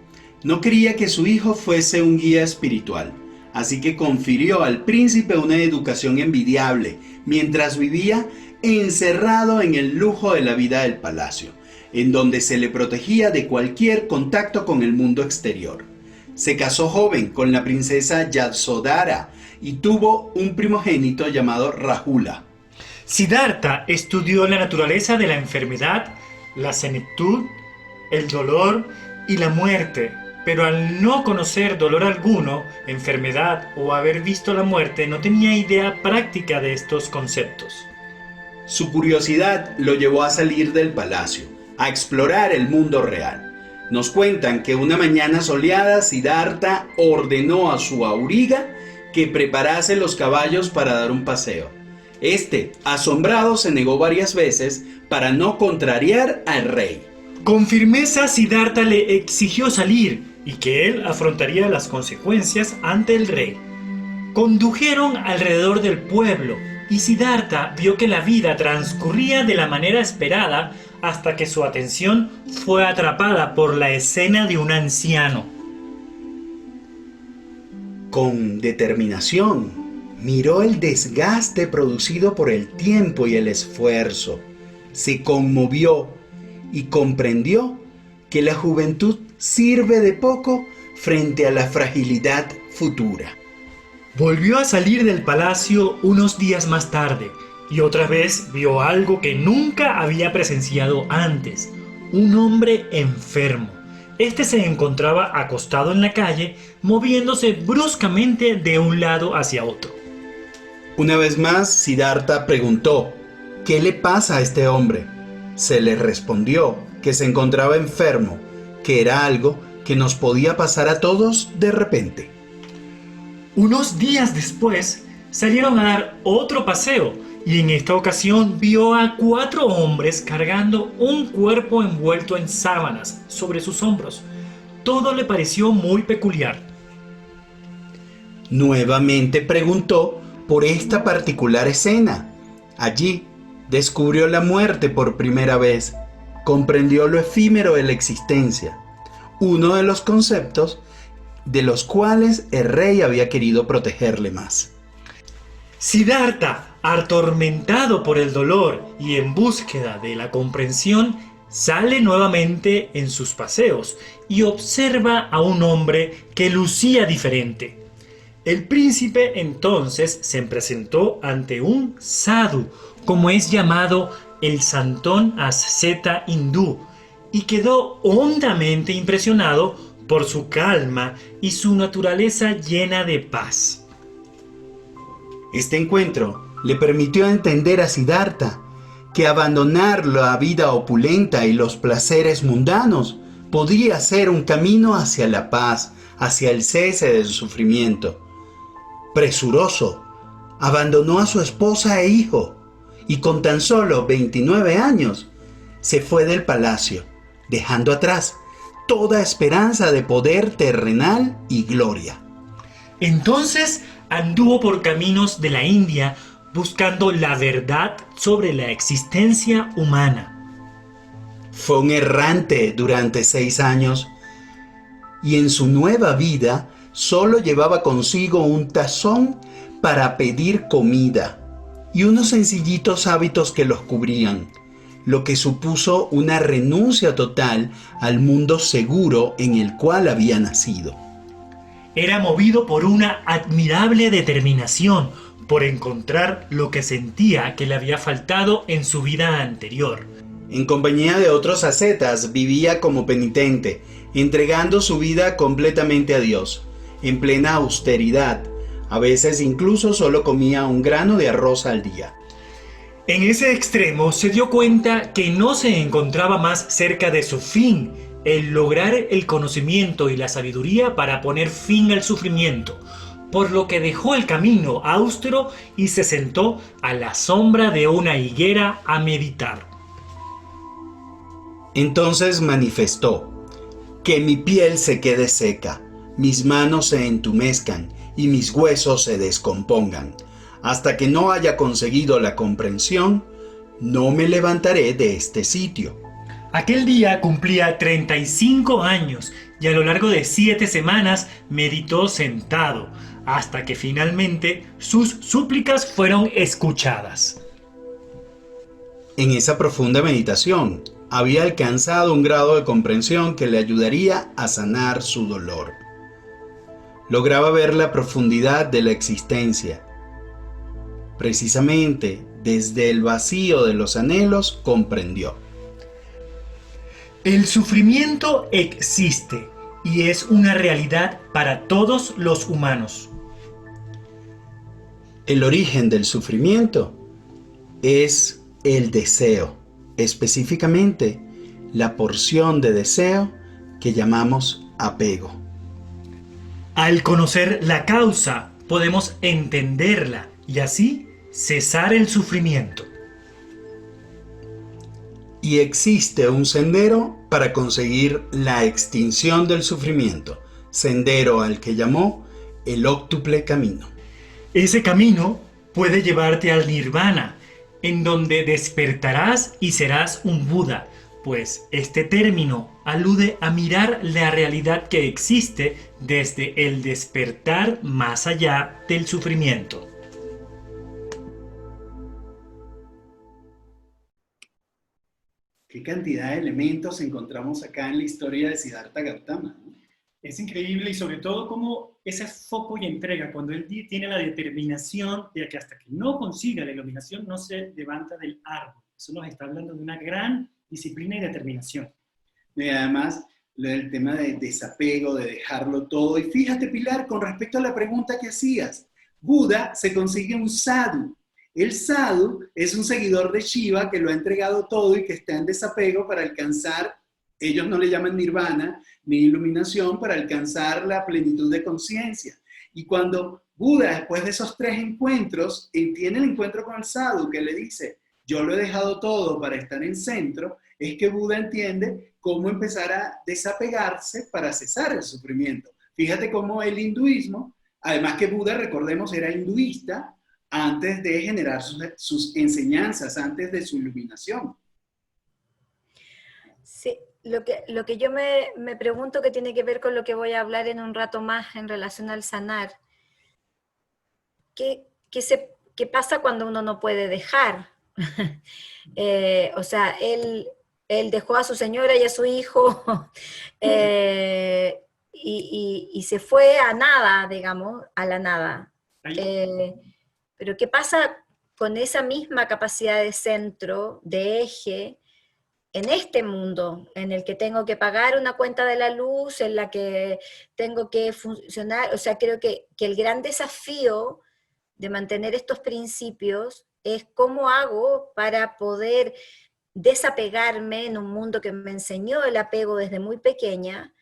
no quería que su hijo fuese un guía espiritual, así que confirió al príncipe una educación envidiable, mientras vivía encerrado en el lujo de la vida del palacio, en donde se le protegía de cualquier contacto con el mundo exterior. Se casó joven con la princesa Yasodhara y tuvo un primogénito llamado Rahula. Siddhartha estudió la naturaleza de la enfermedad, la senectud, el dolor y la muerte, pero al no conocer dolor alguno, enfermedad o haber visto la muerte, no tenía idea práctica de estos conceptos. Su curiosidad lo llevó a salir del palacio, a explorar el mundo real. Nos cuentan que una mañana soleada, Siddhartha ordenó a su auriga que preparase los caballos para dar un paseo. Este, asombrado, se negó varias veces para no contrariar al rey. Con firmeza, Siddhartha le exigió salir y que él afrontaría las consecuencias ante el rey. Condujeron alrededor del pueblo y Siddhartha vio que la vida transcurría de la manera esperada hasta que su atención fue atrapada por la escena de un anciano. Con determinación, miró el desgaste producido por el tiempo y el esfuerzo. Se conmovió y comprendió que la juventud sirve de poco frente a la fragilidad futura. Volvió a salir del palacio unos días más tarde y otra vez vio algo que nunca había presenciado antes: un hombre enfermo. Este se encontraba acostado en la calle, moviéndose bruscamente de un lado hacia otro. Una vez más, Siddhartha preguntó: ¿qué le pasa a este hombre? Se le respondió que se encontraba enfermo, que era algo que nos podía pasar a todos de repente. Unos días después, salieron a dar otro paseo y en esta ocasión vio a 4 hombres cargando un cuerpo envuelto en sábanas sobre sus hombros. Todo le pareció muy peculiar. Nuevamente preguntó por esta particular escena. Allí descubrió la muerte por primera vez, comprendió lo efímero de la existencia, uno de los conceptos de los cuales el rey había querido protegerle más. Siddhartha, atormentado por el dolor y en búsqueda de la comprensión, sale nuevamente en sus paseos y observa a un hombre que lucía diferente. El príncipe entonces se presentó ante un sadhu, como es llamado el santón asceta hindú, y quedó hondamente impresionado por su calma y su naturaleza llena de paz. Este encuentro le permitió entender a Siddhartha que abandonar la vida opulenta y los placeres mundanos podría ser un camino hacia la paz, hacia el cese del sufrimiento. Presuroso, abandonó a su esposa e hijo y con tan solo 29 años se fue del palacio, dejando atrás toda esperanza de poder terrenal y gloria. Entonces anduvo por caminos de la India buscando la verdad sobre la existencia humana. Fue un errante durante 6 años y en su nueva vida solo llevaba consigo un tazón para pedir comida y unos sencillitos hábitos que los cubrían, lo que supuso una renuncia total al mundo seguro en el cual había nacido. Era movido por una admirable determinación por encontrar lo que sentía que le había faltado en su vida anterior. En compañía de otros ascetas vivía como penitente, entregando su vida completamente a Dios, en plena austeridad. A veces incluso solo comía un grano de arroz al día. En ese extremo se dio cuenta que no se encontraba más cerca de su fin, el lograr el conocimiento y la sabiduría para poner fin al sufrimiento, por lo que dejó el camino austero y se sentó a la sombra de una higuera a meditar. Entonces manifestó: que mi piel se quede seca, mis manos se entumezcan y mis huesos se descompongan. Hasta que no haya conseguido la comprensión, no me levantaré de este sitio. Aquel día cumplía 35 años y a lo largo de 7 semanas meditó sentado, hasta que finalmente sus súplicas fueron escuchadas. En esa profunda meditación, había alcanzado un grado de comprensión que le ayudaría a sanar su dolor. Lograba ver la profundidad de la existencia. Precisamente desde el vacío de los anhelos comprendió: el sufrimiento existe y es una realidad para todos los humanos. El origen del sufrimiento es el deseo, específicamente la porción de deseo que llamamos apego. Al conocer la causa, podemos entenderla y así cesar el sufrimiento. Y existe un sendero para conseguir la extinción del sufrimiento, sendero al que llamó el óctuple camino. Ese camino puede llevarte al nirvana, en donde despertarás y serás un Buda, pues este término alude a mirar la realidad que existe desde el despertar más allá del sufrimiento. ¿Qué cantidad de elementos encontramos acá en la historia de Siddhartha Gautama? Es increíble y sobre todo cómo ese foco y entrega, cuando él tiene la determinación de que hasta que no consiga la iluminación no se levanta del árbol. Eso nos está hablando de una gran disciplina y determinación. Y además, el tema de desapego, de dejarlo todo. Y fíjate, Pilar, con respecto a la pregunta que hacías, Buda se consigue un sadhu. El sadhu es un seguidor de Shiva que lo ha entregado todo y que está en desapego para alcanzar, ellos no le llaman nirvana, ni iluminación, para alcanzar la plenitud de conciencia. Y cuando Buda, después de esos 3 encuentros, tiene el encuentro con el sadhu que le dice: yo lo he dejado todo para estar en centro, es que Buda entiende cómo empezar a desapegarse para cesar el sufrimiento. Fíjate cómo el hinduismo, además que Buda, recordemos, era hinduista antes de generar sus enseñanzas, antes de su iluminación. Sí, lo que yo me pregunto, que tiene que ver con lo que voy a hablar en un rato más en relación al sanar. ¿Qué pasa cuando uno no puede dejar? O sea, él dejó a su señora y a su hijo y se fue a nada, digamos, a la nada. Pero ¿qué pasa con esa misma capacidad de centro, de eje, en este mundo en el que tengo que pagar una cuenta de la luz, en la que tengo que funcionar? O sea, creo que el gran desafío de mantener estos principios es cómo hago para poder desapegarme en un mundo que me enseñó el apego desde muy pequeña,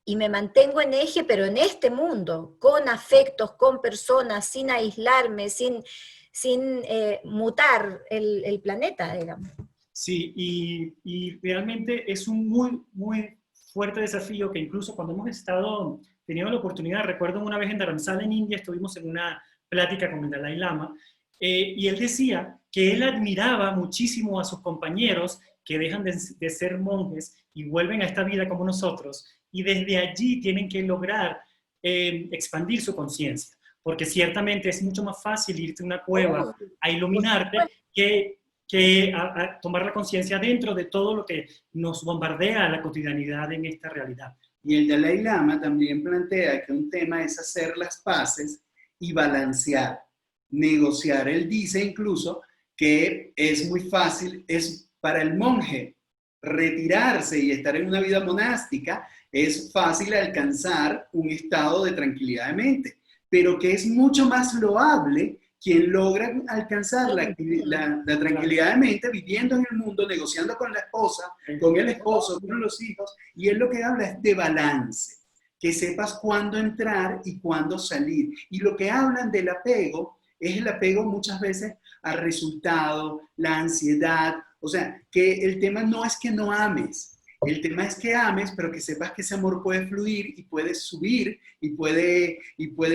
y me mantengo en eje, pero en este mundo, con afectos, con personas, sin aislarme, sin mutar el planeta, digamos. Sí, y realmente es un muy, muy fuerte desafío que incluso cuando hemos estado teniendo la oportunidad, recuerdo una vez en Dharamsala, en India, estuvimos en una plática con el Dalai Lama, y él decía que él admiraba muchísimo a sus compañeros que dejan de ser monjes y vuelven a esta vida como nosotros, y desde allí tienen que lograr expandir su conciencia, porque ciertamente es mucho más fácil irte a una cueva a iluminarte que a tomar la conciencia dentro de todo lo que nos bombardea la cotidianidad en esta realidad. Y el Dalai Lama también plantea que un tema es hacer las paces y balancear, negociar. Él dice incluso que es muy fácil, es para el monje retirarse y estar en una vida monástica, es fácil alcanzar un estado de tranquilidad de mente, pero que es mucho más loable quien logra alcanzar la tranquilidad de mente viviendo en el mundo, negociando con la esposa, con el esposo, con los hijos, y él lo que habla es de balance, que sepas cuándo entrar y cuándo salir. Y lo que hablan del apego es el apego muchas veces al resultado, la ansiedad, o sea, que el tema no es que no ames, el tema es que ames, pero que sepas que ese amor puede fluir y puede subir y puede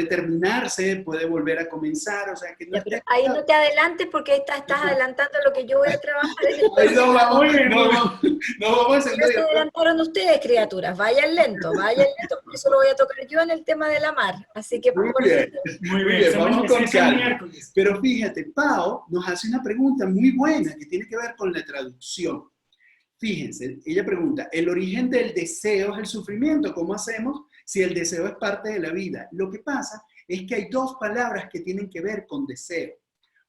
terminarse, puede volver a comenzar, o sea, que no pero ahí no te adelantes porque estás adelantando lo que yo voy a trabajar en el Ahí no vamos a hacer ya se adelantaron ustedes, criaturas, vayan lento, porque eso lo voy a tocar yo en el tema del amar, así que muy bien, vamos con calma. Pero fíjate, Pau nos hace una pregunta muy buena que tiene que ver con la traducción. Fíjense, ella pregunta, ¿el origen del deseo es el sufrimiento? ¿Cómo hacemos si el deseo es parte de la vida? Lo que pasa es que hay dos palabras que tienen que ver con deseo.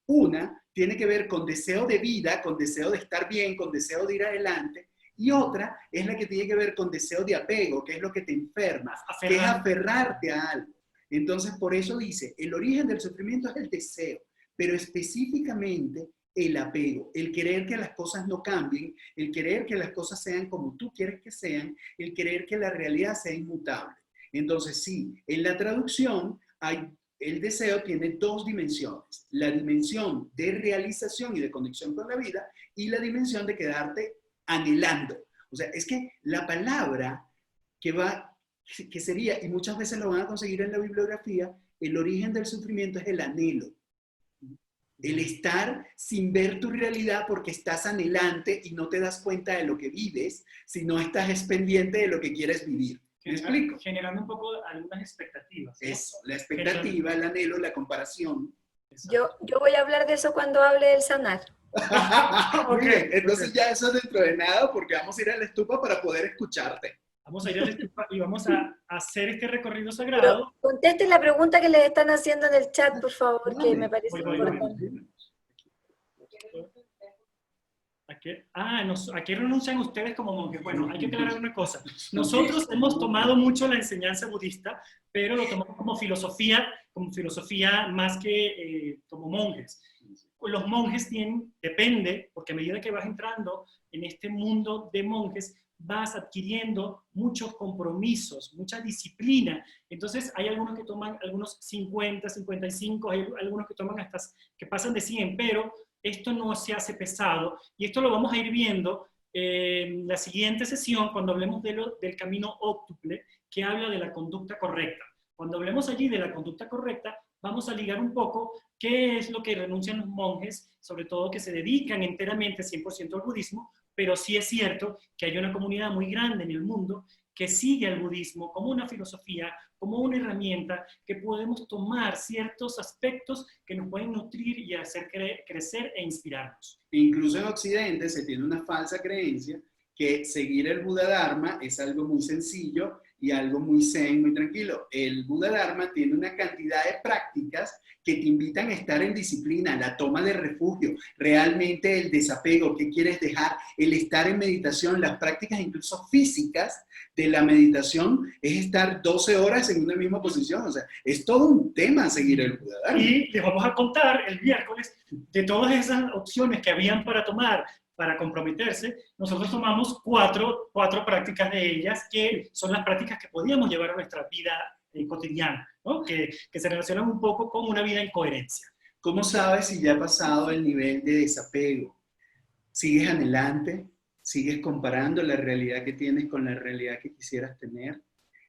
Una tiene que ver con deseo de vida, con deseo de estar bien, con deseo de ir adelante, y otra es la que tiene que ver con deseo de apego, que es lo que te enferma, que es aferrarte a algo. Entonces, por eso dice, el origen del sufrimiento es el deseo, pero específicamente el apego, el querer que las cosas no cambien, el querer que las cosas sean como tú quieres que sean, el querer que la realidad sea inmutable. Entonces, sí, en la traducción el deseo tiene dos dimensiones, la dimensión de realización y de conexión con la vida y la dimensión de quedarte anhelando. O sea, es que la palabra que sería, y muchas veces lo van a conseguir en la bibliografía, el origen del sufrimiento es el anhelo. El estar sin ver tu realidad porque estás anhelante y no te das cuenta de lo que vives, sino estás pendiente de lo que quieres vivir. ¿Me explico? Generando un poco algunas expectativas, ¿no? Eso, la expectativa, el anhelo, la comparación. Yo voy a hablar de eso cuando hable del sanar. Muy bien, entonces ya eso es dentro de nada porque vamos a ir a la estupa para poder escucharte. Vamos a ir a la estupa y vamos a hacer este recorrido sagrado. Pero contesten la pregunta que les están haciendo en el chat, por favor, que me parece importante. ¿A qué renuncian ustedes como monjes? Bueno, hay que aclarar una cosa. Nosotros hemos tomado mucho la enseñanza budista, pero lo tomamos como filosofía más que como monjes. Los monjes depende, porque a medida que vas entrando en este mundo de monjes, vas adquiriendo muchos compromisos, mucha disciplina. Entonces hay algunos que toman algunos 50, 55, hay algunos que toman que pasan de 100, pero esto no se hace pesado. Y esto lo vamos a ir viendo en la siguiente sesión, cuando hablemos del camino óctuple, que habla de la conducta correcta. Cuando hablemos allí de la conducta correcta, vamos a ligar un poco qué es lo que renuncian los monjes, sobre todo que se dedican enteramente 100% al budismo, pero sí es cierto que hay una comunidad muy grande en el mundo que sigue al budismo como una filosofía, como una herramienta que podemos tomar ciertos aspectos que nos pueden nutrir y hacer crecer e inspirarnos. Incluso en Occidente se tiene una falsa creencia que seguir el Buda Dharma es algo muy sencillo y algo muy zen, muy tranquilo. El Buda Dharma tiene una cantidad de prácticas que te invitan a estar en disciplina, la toma de refugio, realmente el desapego, qué quieres dejar, el estar en meditación, las prácticas incluso físicas de la meditación es estar 12 horas en una misma posición, o sea, es todo un tema seguir el Buda Dharma. Y les vamos a contar el miércoles de todas esas opciones que habían para tomar, para comprometerse. Nosotros tomamos cuatro prácticas de ellas, que son las prácticas que podíamos llevar a nuestra vida cotidiana, ¿no? Que se relacionan un poco con una vida en coherencia. ¿Cómo sabes si ya ha pasado el nivel de desapego? ¿Sigues anhelante? ¿Sigues comparando la realidad que tienes con la realidad que quisieras tener?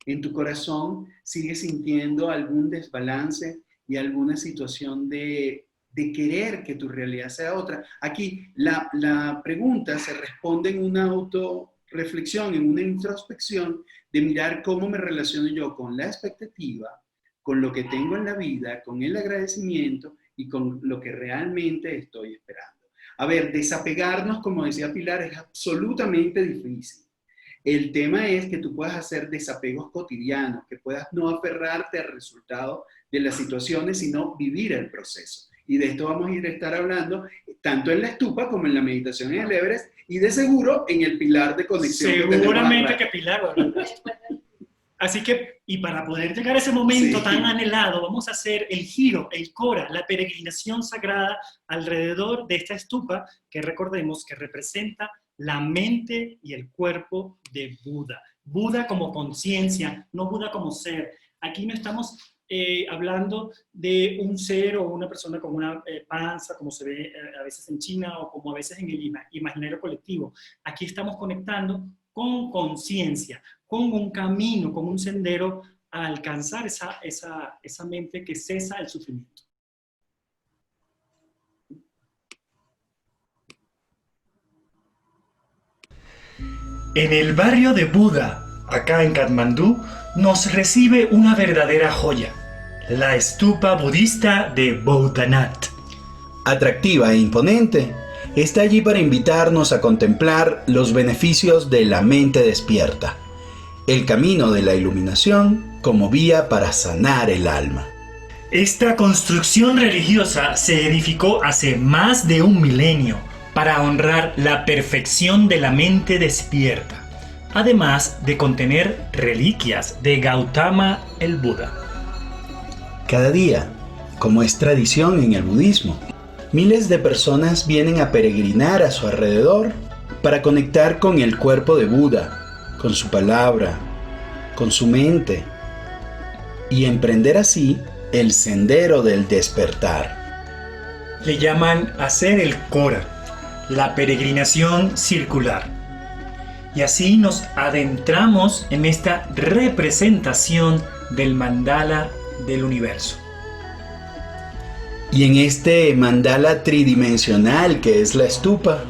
¿En tu corazón sigues sintiendo algún desbalance y alguna situación de querer que tu realidad sea otra? Aquí la pregunta se responde en una autorreflexión, en una introspección de mirar cómo me relaciono yo con la expectativa, con lo que tengo en la vida, con el agradecimiento y con lo que realmente estoy esperando. A ver, desapegarnos, como decía Pilar, es absolutamente difícil. El tema es que tú puedas hacer desapegos cotidianos, que puedas no aferrarte al resultado de las situaciones, sino vivir el proceso. Y de esto vamos a estar hablando tanto en la estupa como en la meditación en el Everest y de seguro en el pilar de conexión. Seguramente que Pilar va a hablar. Así que, y para poder llegar a ese momento tan anhelado, vamos a hacer el giro, el Kora, la peregrinación sagrada alrededor de esta estupa que recordemos que representa la mente y el cuerpo de Buda. Buda como conciencia, no Buda como ser. Aquí no estamos hablando de un ser o una persona con una panza, como se ve a veces en China o como a veces en el imaginario colectivo. Aquí estamos conectando con conciencia, con un camino, con un sendero a alcanzar esa mente que cesa el sufrimiento. En el barrio de Buda, acá en Katmandú, nos recibe una verdadera joya, la estupa budista de Bodhanath. Atractiva e imponente, está allí para invitarnos a contemplar los beneficios de la mente despierta, el camino de la iluminación como vía para sanar el alma. Esta construcción religiosa se edificó hace más de 1 milenio para honrar la perfección de la mente despierta, además de contener reliquias de Gautama el Buda. Cada día, como es tradición en el budismo, miles de personas vienen a peregrinar a su alrededor para conectar con el cuerpo de Buda, con su palabra, con su mente, y emprender así el sendero del despertar. Le llaman hacer el Kora, la peregrinación circular. Y así nos adentramos en esta representación del mandala del universo. Y en este mandala tridimensional que es la estupa,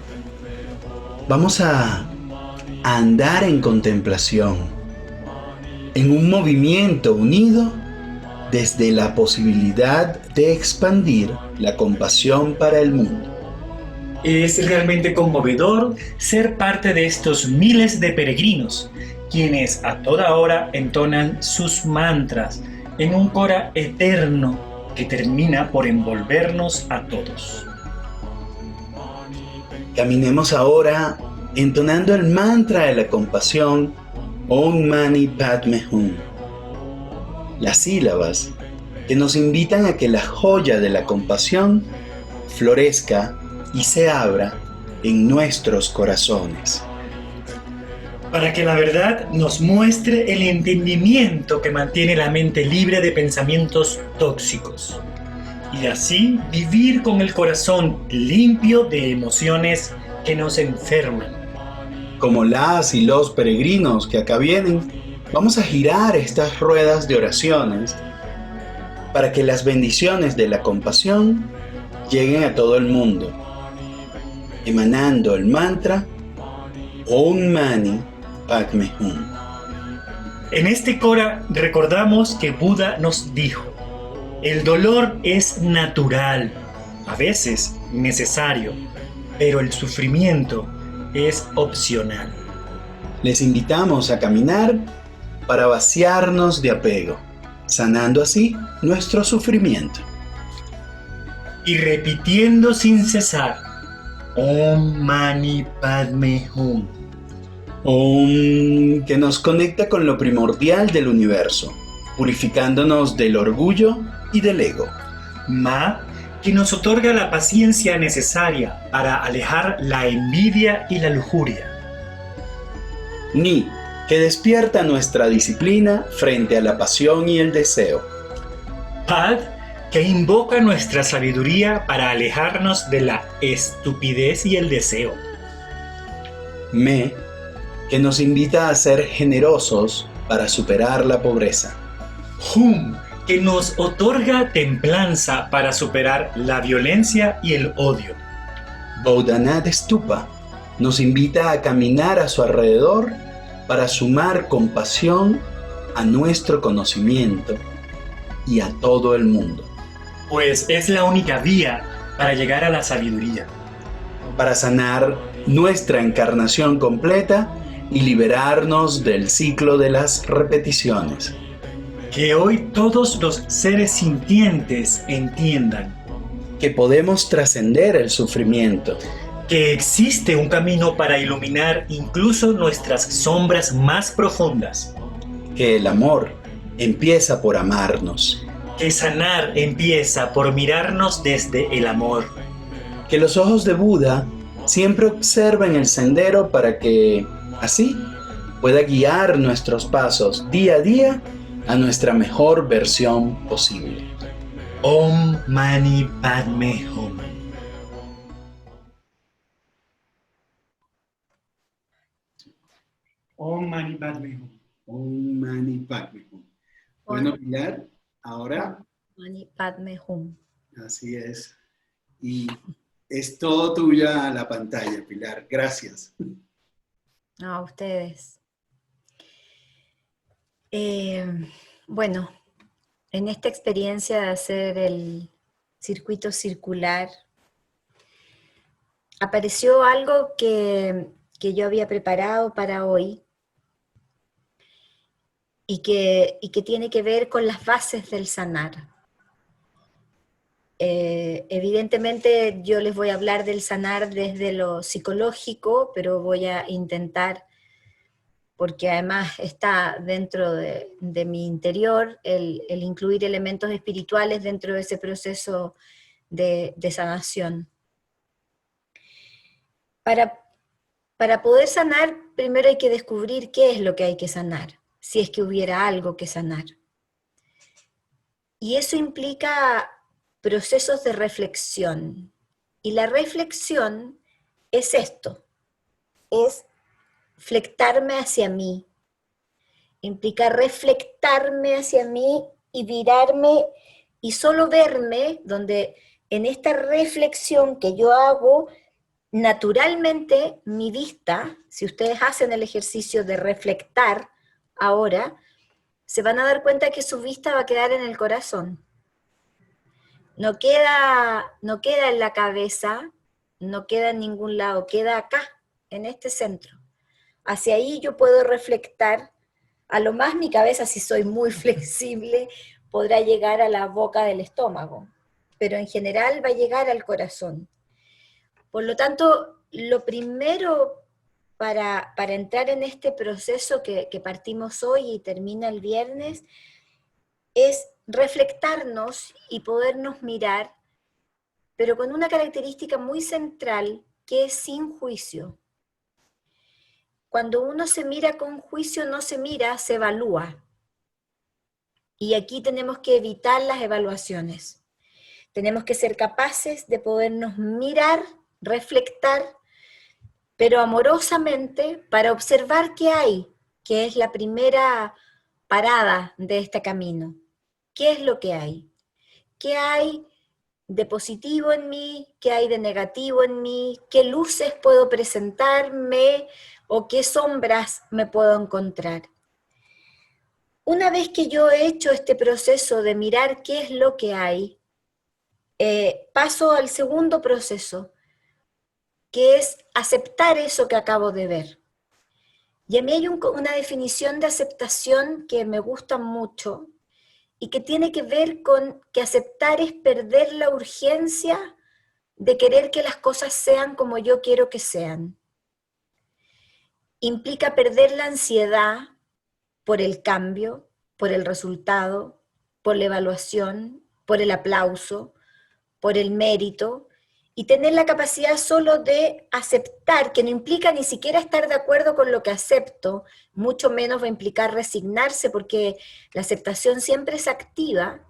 vamos a andar en contemplación, en un movimiento unido desde la posibilidad de expandir la compasión para el mundo. Es realmente conmovedor ser parte de estos miles de peregrinos, quienes a toda hora entonan sus mantras en un Kora eterno que termina por envolvernos a todos. Caminemos ahora entonando el mantra de la compasión Om Mani Padme Hum. Las sílabas que nos invitan a que la joya de la compasión florezca y se abra en nuestros corazones. Para que la verdad nos muestre el entendimiento que mantiene la mente libre de pensamientos tóxicos. Y así vivir con el corazón limpio de emociones que nos enferman. Como las y los peregrinos que acá vienen, vamos a girar estas ruedas de oraciones para que las bendiciones de la compasión lleguen a todo el mundo, emanando el mantra Om Mani Padme Hum. En este Kora recordamos que Buda nos dijo: el dolor es natural, a veces necesario, pero el sufrimiento es opcional. Les invitamos a caminar para vaciarnos de apego, sanando así nuestro sufrimiento. Y repitiendo sin cesar Om Mani Padme Hum. Om, que nos conecta con lo primordial del universo, purificándonos del orgullo y del ego. Ma, que nos otorga la paciencia necesaria para alejar la envidia y la lujuria. Ni, que despierta nuestra disciplina frente a la pasión y el deseo. Pad, que invoca nuestra sabiduría para alejarnos de la estupidez y el deseo. Me, que nos invita a ser generosos para superar la pobreza. Hum, que nos otorga templanza para superar la violencia y el odio. Bodhanath Stupa nos invita a caminar a su alrededor para sumar compasión a nuestro conocimiento y a todo el mundo. Pues es la única vía para llegar a la sabiduría. Para sanar nuestra encarnación completa y liberarnos del ciclo de las repeticiones. Que hoy todos los seres sintientes entiendan que podemos trascender el sufrimiento, que existe un camino para iluminar incluso nuestras sombras más profundas, que el amor empieza por amarnos. Que sanar empieza por mirarnos desde el amor. Que los ojos de Buda siempre observen el sendero para que, así, pueda guiar nuestros pasos día a día a nuestra mejor versión posible. Om Mani Padme Hum. Om Mani Padme Hum. Om Mani Padme Hum. Bueno, Pilar, ahora... Mani Padme Hum. Así es. Y es todo tuya la pantalla, Pilar. Gracias. A ustedes. Bueno, en esta experiencia de hacer el circuito circular, apareció algo que yo había preparado para hoy y que tiene que ver con las bases del sanar. Evidentemente yo les voy a hablar del sanar desde lo psicológico, pero voy a intentar, porque además está dentro de mi interior, el incluir elementos espirituales dentro de ese proceso de sanación. Para poder sanar, primero hay que descubrir qué es lo que hay que sanar, si es que hubiera algo que sanar. Y eso implica procesos de reflexión. Y la reflexión es esto, es flectarme hacia mí. Implica reflectarme hacia mí y virarme y solo verme, donde en esta reflexión que yo hago, naturalmente mi vista, si ustedes hacen el ejercicio de reflectar ahora, se van a dar cuenta que su vista va a quedar en el corazón. No queda en la cabeza, no queda en ningún lado, queda acá, en este centro. Hacia ahí yo puedo reflectar, a lo más mi cabeza, si soy muy flexible, podrá llegar a la boca del estómago, pero en general va a llegar al corazón. Por lo tanto, lo primero para entrar en este proceso que partimos hoy y termina el viernes, es reflectarnos y podernos mirar, pero con una característica muy central, que es sin juicio. Cuando uno se mira con juicio, no se mira, se evalúa. Y aquí tenemos que evitar las evaluaciones. Tenemos que ser capaces de podernos mirar, reflectar, pero amorosamente, para observar qué hay, que es la primera parada de este camino. ¿Qué es lo que hay? ¿Qué hay de positivo en mí? ¿Qué hay de negativo en mí? ¿Qué luces puedo presentarme? ¿O qué sombras me puedo encontrar? Una vez que yo he hecho este proceso de mirar qué es lo que hay, paso al segundo proceso, que es aceptar eso que acabo de ver. Y a mí hay una definición de aceptación que me gusta mucho, y que tiene que ver con que aceptar es perder la urgencia de querer que las cosas sean como yo quiero que sean. Implica perder la ansiedad por el cambio, por el resultado, por la evaluación, por el aplauso, por el mérito, y tener la capacidad solo de aceptar, que no implica ni siquiera estar de acuerdo con lo que acepto, mucho menos va a implicar resignarse, porque la aceptación siempre es activa,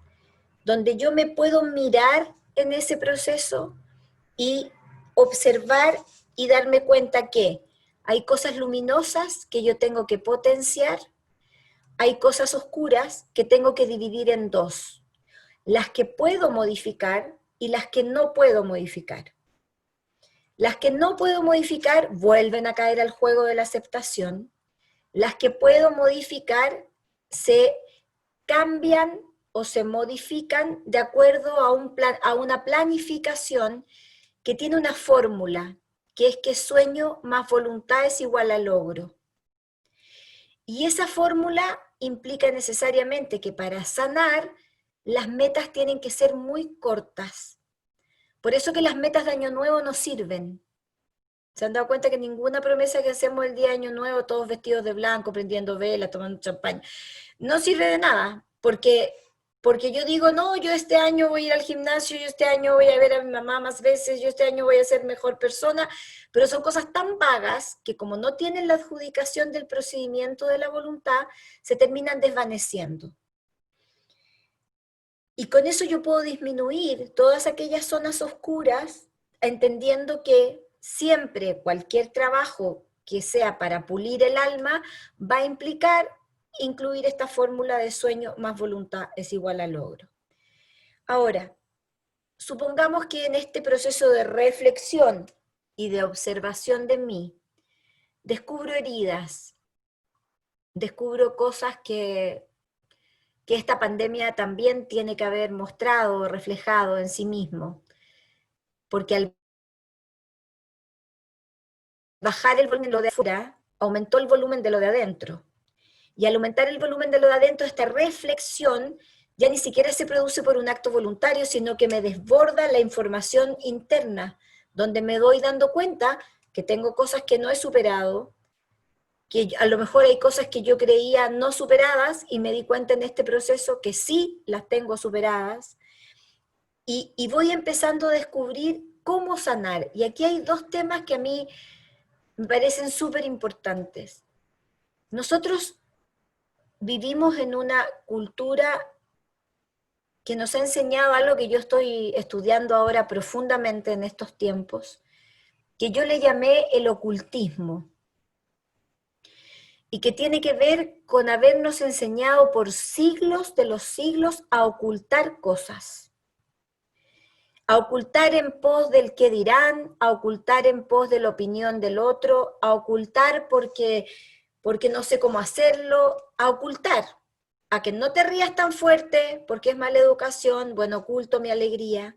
donde yo me puedo mirar en ese proceso y observar y darme cuenta que hay cosas luminosas que yo tengo que potenciar, hay cosas oscuras que tengo que dividir en dos, las que puedo modificar y las que no puedo modificar. Las que no puedo modificar vuelven a caer al juego de la aceptación. Las que puedo modificar se cambian o se modifican de acuerdo a una planificación que tiene una fórmula, que es que sueño más voluntad es igual a logro. Y esa fórmula implica necesariamente que para sanar, las metas tienen que ser muy cortas. Por eso que las metas de Año Nuevo no sirven. ¿Se han dado cuenta que ninguna promesa que hacemos el día de Año Nuevo, todos vestidos de blanco, prendiendo velas, tomando champaña, no sirve de nada? Porque yo digo, no, yo este año voy a ir al gimnasio, yo este año voy a ver a mi mamá más veces, yo este año voy a ser mejor persona, pero son cosas tan vagas que como no tienen la adjudicación del procedimiento de la voluntad, se terminan desvaneciendo. Y con eso yo puedo disminuir todas aquellas zonas oscuras, entendiendo que siempre cualquier trabajo que sea para pulir el alma va a implicar incluir esta fórmula de sueño más voluntad es igual a logro. Ahora, supongamos que en este proceso de reflexión y de observación de mí, descubro heridas, descubro cosas que esta pandemia también tiene que haber mostrado, reflejado en sí mismo, porque al bajar el volumen de lo de afuera, aumentó el volumen de lo de adentro. Y al aumentar el volumen de lo de adentro, esta reflexión ya ni siquiera se produce por un acto voluntario, sino que me desborda la información interna, donde me doy dando cuenta que tengo cosas que no he superado, que a lo mejor hay cosas que yo creía no superadas, y me di cuenta en este proceso que sí las tengo superadas, y voy empezando a descubrir cómo sanar. Y aquí hay dos temas que a mí me parecen súper importantes. Nosotros vivimos en una cultura que nos ha enseñado algo que yo estoy estudiando ahora profundamente en estos tiempos, que yo le llamé el ocultismo, y que tiene que ver con habernos enseñado por siglos de los siglos a ocultar cosas, a ocultar en pos del qué dirán, a ocultar en pos de la opinión del otro, a ocultar porque no sé cómo hacerlo, a ocultar, a que no te rías tan fuerte porque es mala educación, bueno, oculto mi alegría.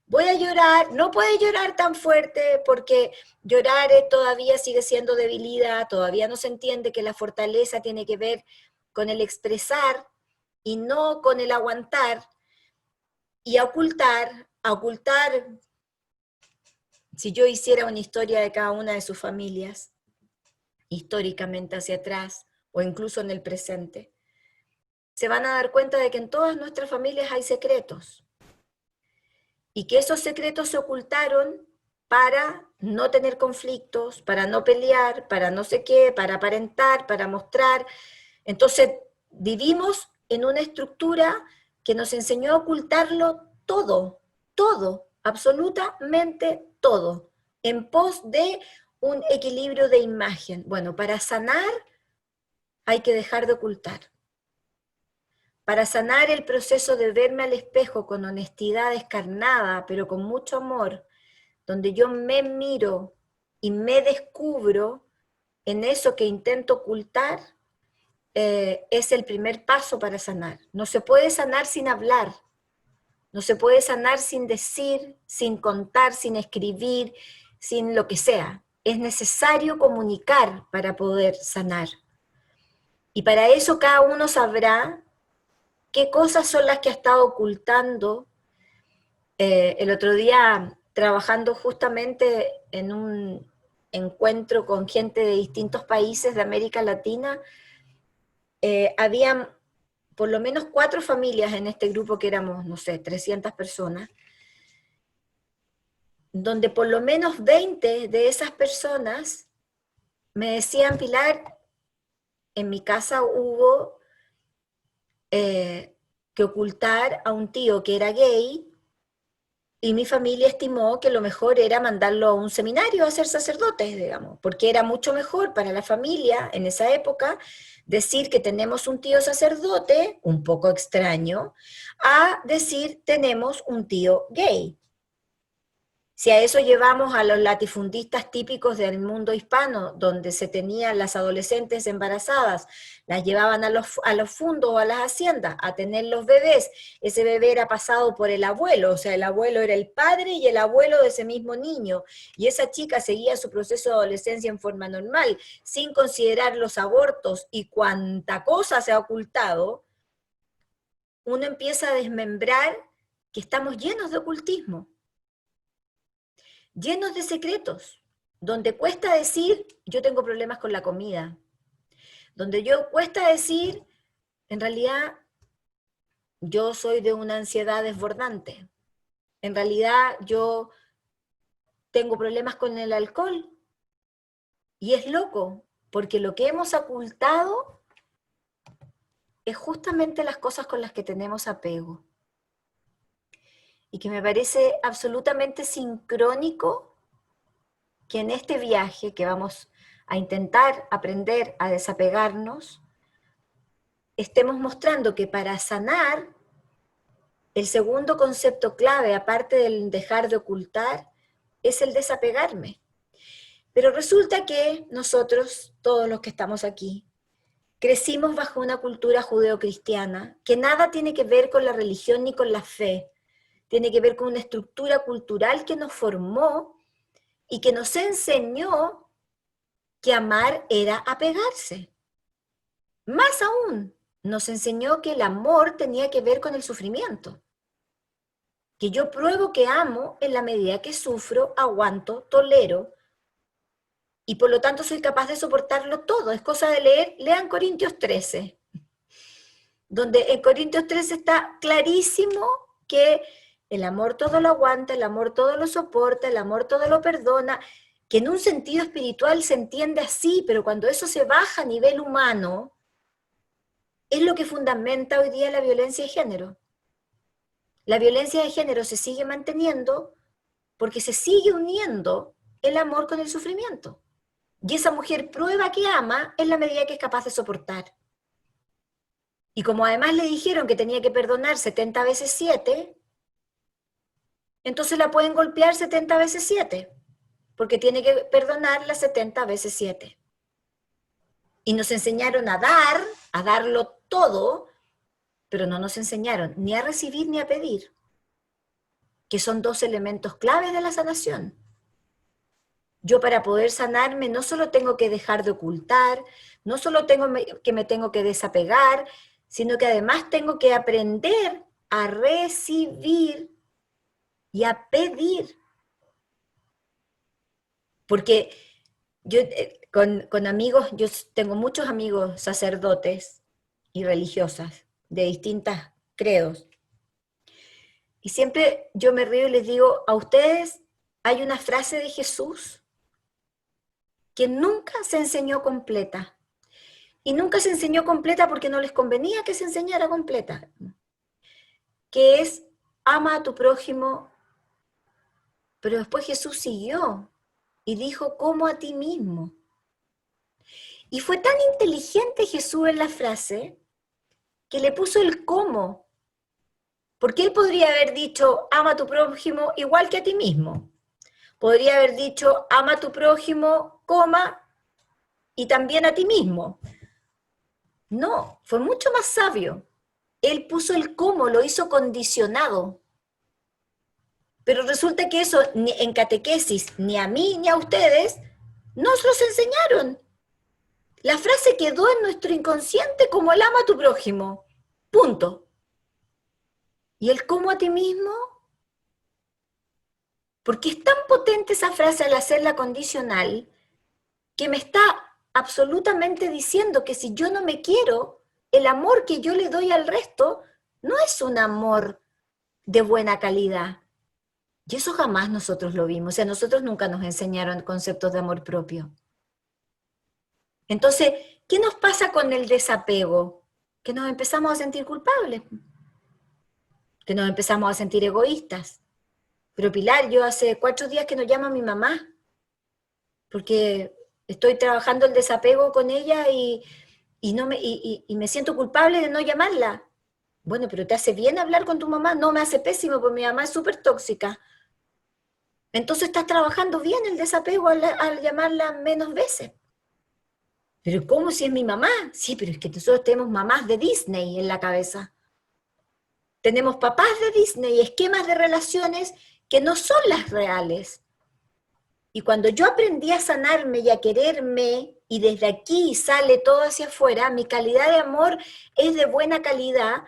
Voy a llorar, no puedes llorar tan fuerte porque llorar todavía sigue siendo debilidad, todavía no se entiende que la fortaleza tiene que ver con el expresar y no con el aguantar, y a ocultar, si yo hiciera una historia de cada una de sus familias, históricamente hacia atrás o incluso en el presente, se van a dar cuenta de que en todas nuestras familias hay secretos, y que esos secretos se ocultaron para no tener conflictos, para no pelear, para no sé qué, para aparentar, para mostrar. Entonces vivimos en una estructura que nos enseñó a ocultarlo todo, absolutamente todo, en pos de un equilibrio de imagen. Bueno, para sanar hay que dejar de ocultar. Para sanar el proceso de verme al espejo con honestidad descarnada, pero con mucho amor, donde yo me miro y me descubro en eso que intento ocultar, es el primer paso para sanar. No se puede sanar sin hablar, no se puede sanar sin decir, sin contar, sin escribir, sin lo que sea. Es necesario comunicar para poder sanar. Y para eso cada uno sabrá qué cosas son las que ha estado ocultando. El otro día, trabajando justamente en un encuentro con gente de distintos países de América Latina, habían por lo menos 4 familias en este grupo, que éramos, no sé, 300 personas, donde por lo menos 20 de esas personas me decían: Pilar, en mi casa hubo que ocultar a un tío que era gay, y mi familia estimó que lo mejor era mandarlo a un seminario a ser sacerdote, digamos, porque era mucho mejor para la familia en esa época decir que tenemos un tío sacerdote, un poco extraño, a decir tenemos un tío gay. Si a eso llevamos a los latifundistas típicos del mundo hispano, donde se tenían las adolescentes embarazadas, las llevaban a los fundos o a las haciendas a tener los bebés, ese bebé era pasado por el abuelo, o sea, el abuelo era el padre y el abuelo de ese mismo niño, y esa chica seguía su proceso de adolescencia en forma normal, sin considerar los abortos y cuánta cosa se ha ocultado. Uno empieza a desmembrar que estamos llenos de ocultismo, llenos de secretos, donde cuesta decir, yo tengo problemas con la comida, donde cuesta decir, en realidad, yo soy de una ansiedad desbordante, en realidad yo tengo problemas con el alcohol, y es loco, porque lo que hemos ocultado es justamente las cosas con las que tenemos apego. Y que me parece absolutamente sincrónico que en este viaje que vamos a intentar aprender a desapegarnos, estemos mostrando que para sanar, el segundo concepto clave, aparte del dejar de ocultar, es el desapegarme. Pero resulta que nosotros, todos los que estamos aquí, crecimos bajo una cultura judeocristiana que nada tiene que ver con la religión ni con la fe, tiene que ver con una estructura cultural que nos formó y que nos enseñó que amar era apegarse. Más aún, nos enseñó que el amor tenía que ver con el sufrimiento. Que yo pruebo que amo en la medida que sufro, aguanto, tolero, y por lo tanto soy capaz de soportarlo todo. Es cosa de leer, lean Corintios 13, donde en Corintios 13 está clarísimo que el amor todo lo aguanta, el amor todo lo soporta, el amor todo lo perdona, que en un sentido espiritual se entiende así, pero cuando eso se baja a nivel humano, es lo que fundamenta hoy día la violencia de género. La violencia de género se sigue manteniendo porque se sigue uniendo el amor con el sufrimiento. Y esa mujer prueba que ama en la medida que es capaz de soportar. Y como además le dijeron que tenía que perdonar 70 veces 7, entonces la pueden golpear 70 veces 7, porque tiene que perdonar las 70 veces 7. Y nos enseñaron a darlo todo, pero no nos enseñaron ni a recibir ni a pedir, que son dos elementos claves de la sanación. Yo para poder sanarme no solo tengo que dejar de ocultar, no solo me tengo que desapegar, sino que además tengo que aprender a recibir y a pedir. Porque yo con amigos, yo tengo muchos amigos sacerdotes y religiosas de distintos credos. Y siempre yo me río y les digo, a ustedes hay una frase de Jesús que nunca se enseñó completa. Y nunca se enseñó completa porque no les convenía que se enseñara completa. Que es, ama a tu prójimo. Pero después Jesús siguió y dijo, como a ti mismo. Y fue tan inteligente Jesús en la frase que le puso el cómo. Porque él podría haber dicho, ama a tu prójimo igual que a ti mismo. Podría haber dicho, ama a tu prójimo, coma, y también a ti mismo. No, fue mucho más sabio. Él puso el cómo, lo hizo condicionado. Pero resulta que eso en catequesis, ni a mí ni a ustedes, nos los enseñaron. La frase quedó en nuestro inconsciente como el ama a tu prójimo. Punto. ¿Y el cómo a ti mismo? Porque es tan potente esa frase al hacerla condicional que me está absolutamente diciendo que si yo no me quiero, el amor que yo le doy al resto no es un amor de buena calidad. Y eso jamás nosotros lo vimos. O sea, nosotros nunca nos enseñaron conceptos de amor propio. Entonces, ¿qué nos pasa con el desapego? Que nos empezamos a sentir culpables. Que nos empezamos a sentir egoístas. Pero Pilar, yo hace 4 días que no llamo a mi mamá, porque estoy trabajando el desapego con ella y me siento culpable de no llamarla. Bueno, pero ¿te hace bien hablar con tu mamá? No, me hace pésimo, porque mi mamá es súper tóxica. Entonces estás trabajando bien el desapego al llamarla menos veces. Pero ¿cómo si es mi mamá? Sí, pero es que nosotros tenemos mamás de Disney en la cabeza. Tenemos papás de Disney, esquemas de relaciones que no son las reales. Y cuando yo aprendí a sanarme y a quererme, y desde aquí sale todo hacia afuera, mi calidad de amor es de buena calidad,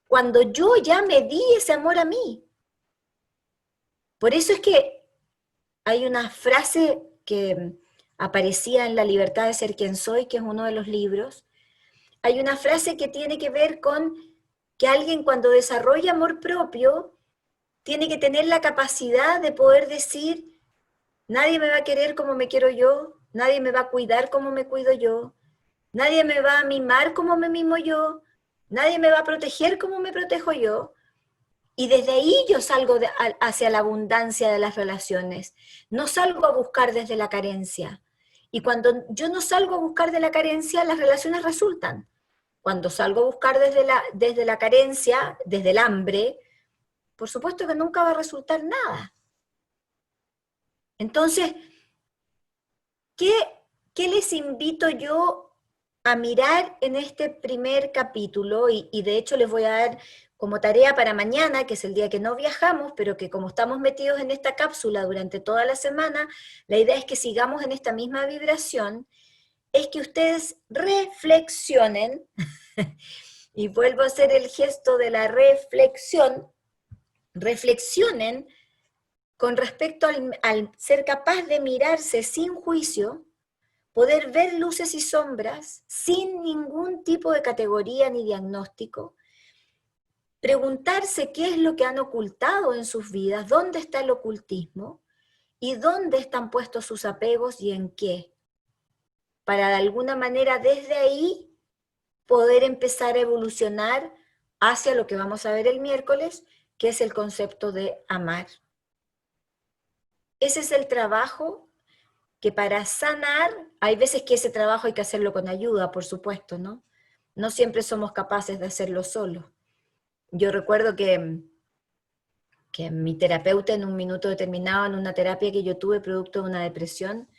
cuando yo ya me di ese amor a mí. Por eso es que hay una frase que aparecía en La libertad de ser quien soy, que es uno de los libros, hay una frase que tiene que ver con que alguien cuando desarrolla amor propio tiene que tener la capacidad de poder decir, nadie me va a querer como me quiero yo, nadie me va a cuidar como me cuido yo, nadie me va a mimar como me mimo yo, nadie me va a proteger como me protejo yo. Y desde ahí yo salgo hacia la abundancia de las relaciones. No salgo a buscar desde la carencia. Y cuando yo no salgo a buscar de la carencia, las relaciones resultan. Cuando salgo a buscar desde la carencia, desde el hambre, por supuesto que nunca va a resultar nada. Entonces, ¿qué les invito yo a mirar en este primer capítulo? Y de hecho les voy a dar como tarea para mañana, que es el día que no viajamos, pero que como estamos metidos en esta cápsula durante toda la semana, la idea es que sigamos en esta misma vibración, es que ustedes reflexionen, y vuelvo a hacer el gesto de la reflexión, reflexionen con respecto al ser capaz de mirarse sin juicio, poder ver luces y sombras sin ningún tipo de categoría ni diagnóstico, preguntarse qué es lo que han ocultado en sus vidas, dónde está el ocultismo y dónde están puestos sus apegos y en qué, para de alguna manera desde ahí poder empezar a evolucionar hacia lo que vamos a ver el miércoles, que es el concepto de amar. Ese es el trabajo que para sanar, hay veces que ese trabajo hay que hacerlo con ayuda, por supuesto, ¿no? No siempre somos capaces de hacerlo solos. Yo recuerdo que mi terapeuta en un minuto determinado, en una terapia que yo tuve producto de una depresión,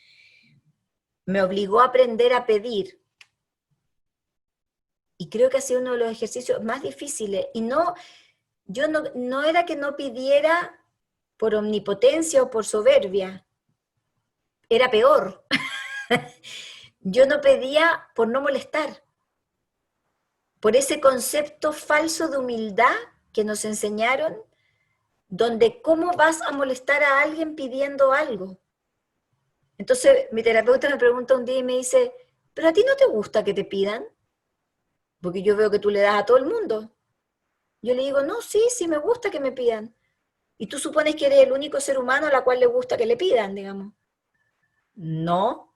me obligó a aprender a pedir. Y creo que ha sido uno de los ejercicios más difíciles. Y yo no era que no pidiera por omnipotencia o por soberbia, era peor. Yo no pedía por no molestar, por ese concepto falso de humildad que nos enseñaron, donde cómo vas a molestar a alguien pidiendo algo. Entonces mi terapeuta me pregunta un día y me dice, ¿pero a ti no te gusta que te pidan? Porque yo veo que tú le das a todo el mundo. Yo le digo, no, sí me gusta que me pidan. Y tú supones que eres el único ser humano a la cual le gusta que le pidan, digamos. No.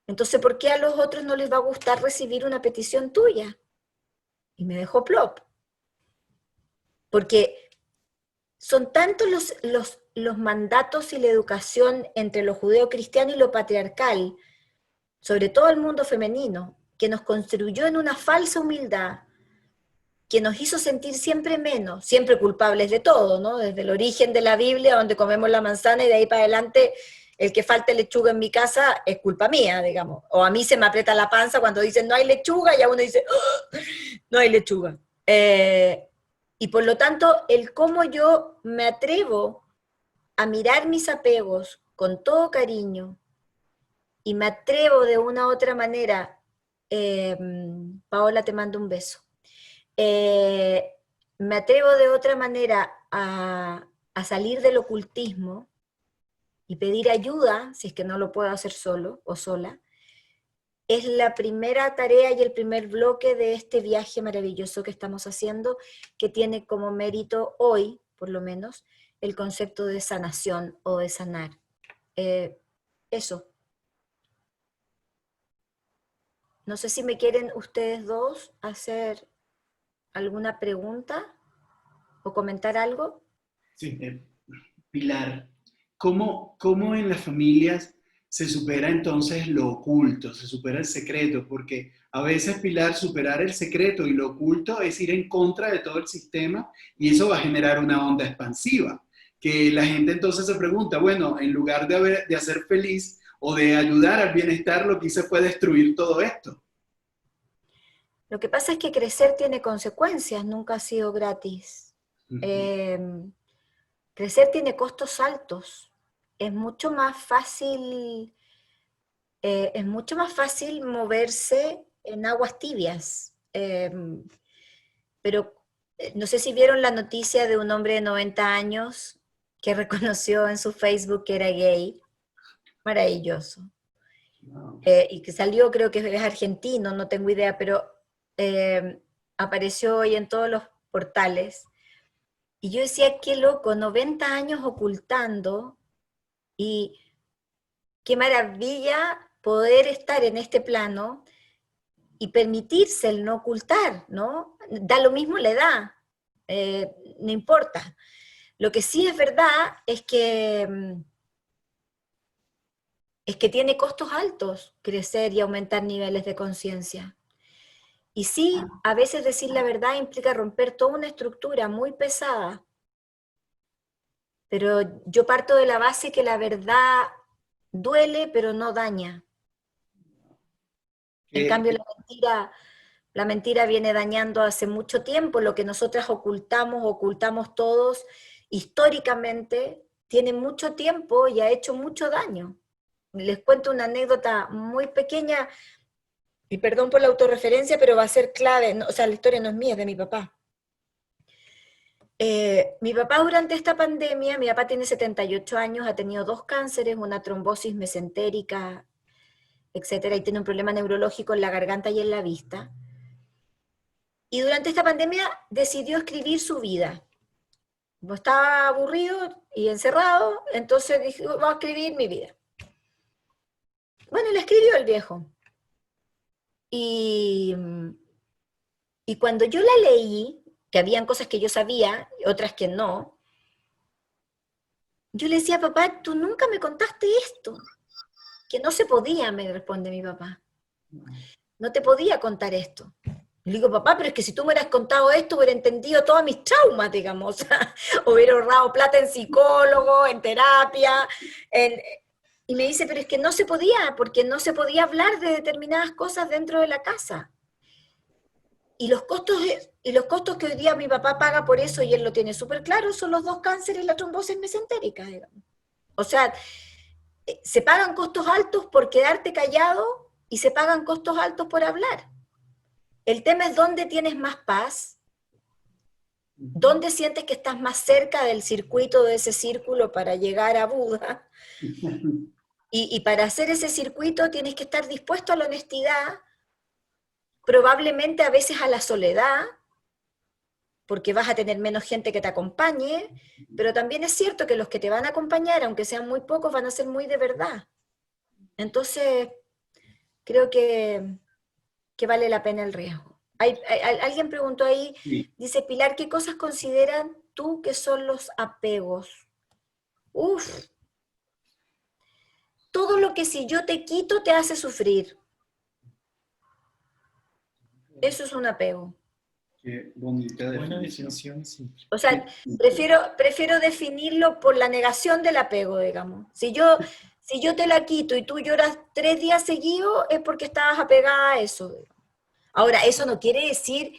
Entonces, ¿por qué a los otros no les va a gustar recibir una petición tuya? Y me dejó plop. Porque son tantos los mandatos y la educación entre lo judeo-cristiano y lo patriarcal, sobre todo el mundo femenino, que nos construyó en una falsa humildad, que nos hizo sentir siempre menos, siempre culpables de todo, ¿no? Desde el origen de la Biblia, donde comemos la manzana, y de ahí para adelante, el que falte lechuga en mi casa es culpa mía, digamos. O a mí se me aprieta la panza cuando dicen no hay lechuga, y a uno dice, ¡oh! No hay lechuga. Y por lo tanto, el cómo yo me atrevo a mirar mis apegos con todo cariño, y me atrevo de una u otra manera, Paola, te mando un beso, me atrevo de otra manera a salir del ocultismo y pedir ayuda, si es que no lo puedo hacer solo o sola, es la primera tarea y el primer bloque de este viaje maravilloso que estamos haciendo, que tiene como mérito hoy, por lo menos, el concepto de sanación o de sanar. Eso. No sé si me quieren ustedes dos hacer alguna pregunta o comentar algo. Sí, Pilar, ¿cómo en las familias se supera entonces lo oculto, se supera el secreto? Porque a veces, Pilar, superar el secreto y lo oculto es ir en contra de todo el sistema, y eso va a generar una onda expansiva, que la gente entonces se pregunta, bueno, en lugar de hacer feliz o de ayudar al bienestar, lo que hice fue destruir todo esto. Lo que pasa es que crecer tiene consecuencias, nunca ha sido gratis. Crecer tiene costos altos. Es mucho más fácil moverse en aguas tibias. Pero no sé si vieron la noticia de un hombre de 90 años que reconoció en su Facebook que era gay. maravilloso. Wow. Y que salió, creo que es argentino, no tengo idea, pero apareció hoy en todos los portales. Y yo decía, qué loco, 90 años ocultando, y qué maravilla poder estar en este plano y permitirse el no ocultar, ¿no? Da lo mismo la edad, no importa. Lo que sí es verdad es que tiene costos altos crecer y aumentar niveles de conciencia. Y sí, a veces decir la verdad implica romper toda una estructura muy pesada, pero yo parto de la base que la verdad duele, pero no daña. En cambio, la mentira viene dañando hace mucho tiempo. Lo que nosotras ocultamos todos, históricamente, tiene mucho tiempo y ha hecho mucho daño. Les cuento una anécdota muy pequeña, y perdón por la autorreferencia, pero va a ser clave. No, o sea, la historia no es mía, es de mi papá. Mi papá durante esta pandemia, mi papá tiene 78 años, ha tenido 2 cánceres, una trombosis mesentérica, etcétera, y tiene un problema neurológico en la garganta y en la vista. Y durante esta pandemia decidió escribir su vida. Como estaba aburrido y encerrado, entonces dijo, voy a escribir mi vida. Bueno, le escribió el viejo. Y cuando yo la leí, que habían cosas que yo sabía, otras que no, yo le decía, papá, tú nunca me contaste esto. Que no se podía, me responde mi papá. No te podía contar esto. Le digo, papá, pero es que si tú me hubieras contado esto, hubiera entendido todos mis traumas, digamos. Hubiera ahorrado plata en psicólogo, en terapia. Y me dice, pero es que no se podía, porque no se podía hablar de determinadas cosas dentro de la casa. Y los costos que hoy día mi papá paga por eso, y él lo tiene súper claro, son los 2 cánceres y la trombosis mesentérica, digamos. O sea, se pagan costos altos por quedarte callado y se pagan costos altos por hablar. El tema es dónde tienes más paz, dónde sientes que estás más cerca del circuito, de ese círculo para llegar a Buda. Y para hacer ese circuito tienes que estar dispuesto a la honestidad, probablemente a veces a la soledad, porque vas a tener menos gente que te acompañe, pero también es cierto que los que te van a acompañar, aunque sean muy pocos, van a ser muy de verdad. Entonces, creo que vale la pena el riesgo. Alguien preguntó ahí, Sí. dice, Pilar, ¿qué cosas consideran tú que son los apegos? Uf, todo lo que si yo te quito te hace sufrir. Eso es un apego. Qué bonita Buena definición. definición, sí. O sea, prefiero definirlo por la negación del apego, digamos. Si yo te la quito y tú lloras 3 días seguidos, es porque estabas apegada a eso. Ahora, eso no quiere decir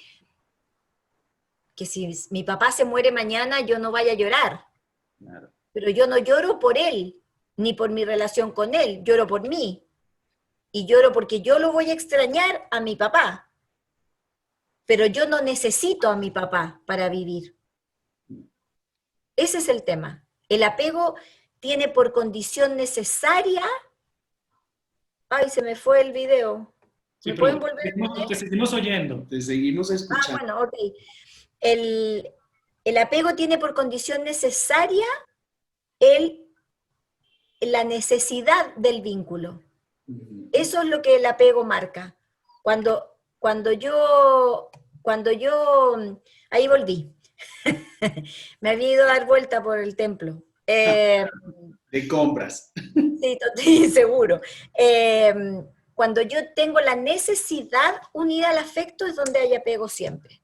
que si mi papá se muere mañana, yo no vaya a llorar. Claro. Pero yo no lloro por él, ni por mi relación con él, lloro por mí. Y lloro porque yo lo voy a extrañar a mi papá. Pero yo no necesito a mi papá para vivir. Ese es el tema. El apego tiene por condición necesaria... Ay, se me fue el video. Sí, ¿Me pero pueden volver a poner? te seguimos oyendo. Te seguimos escuchando. Bueno, ok. El apego tiene por condición necesaria la necesidad del vínculo. Eso es lo que el apego marca. Cuando yo, ahí volví. Me había ido a dar vuelta por el templo. De compras. Sí, seguro. Cuando yo tengo la necesidad unida al afecto es donde hay apego siempre.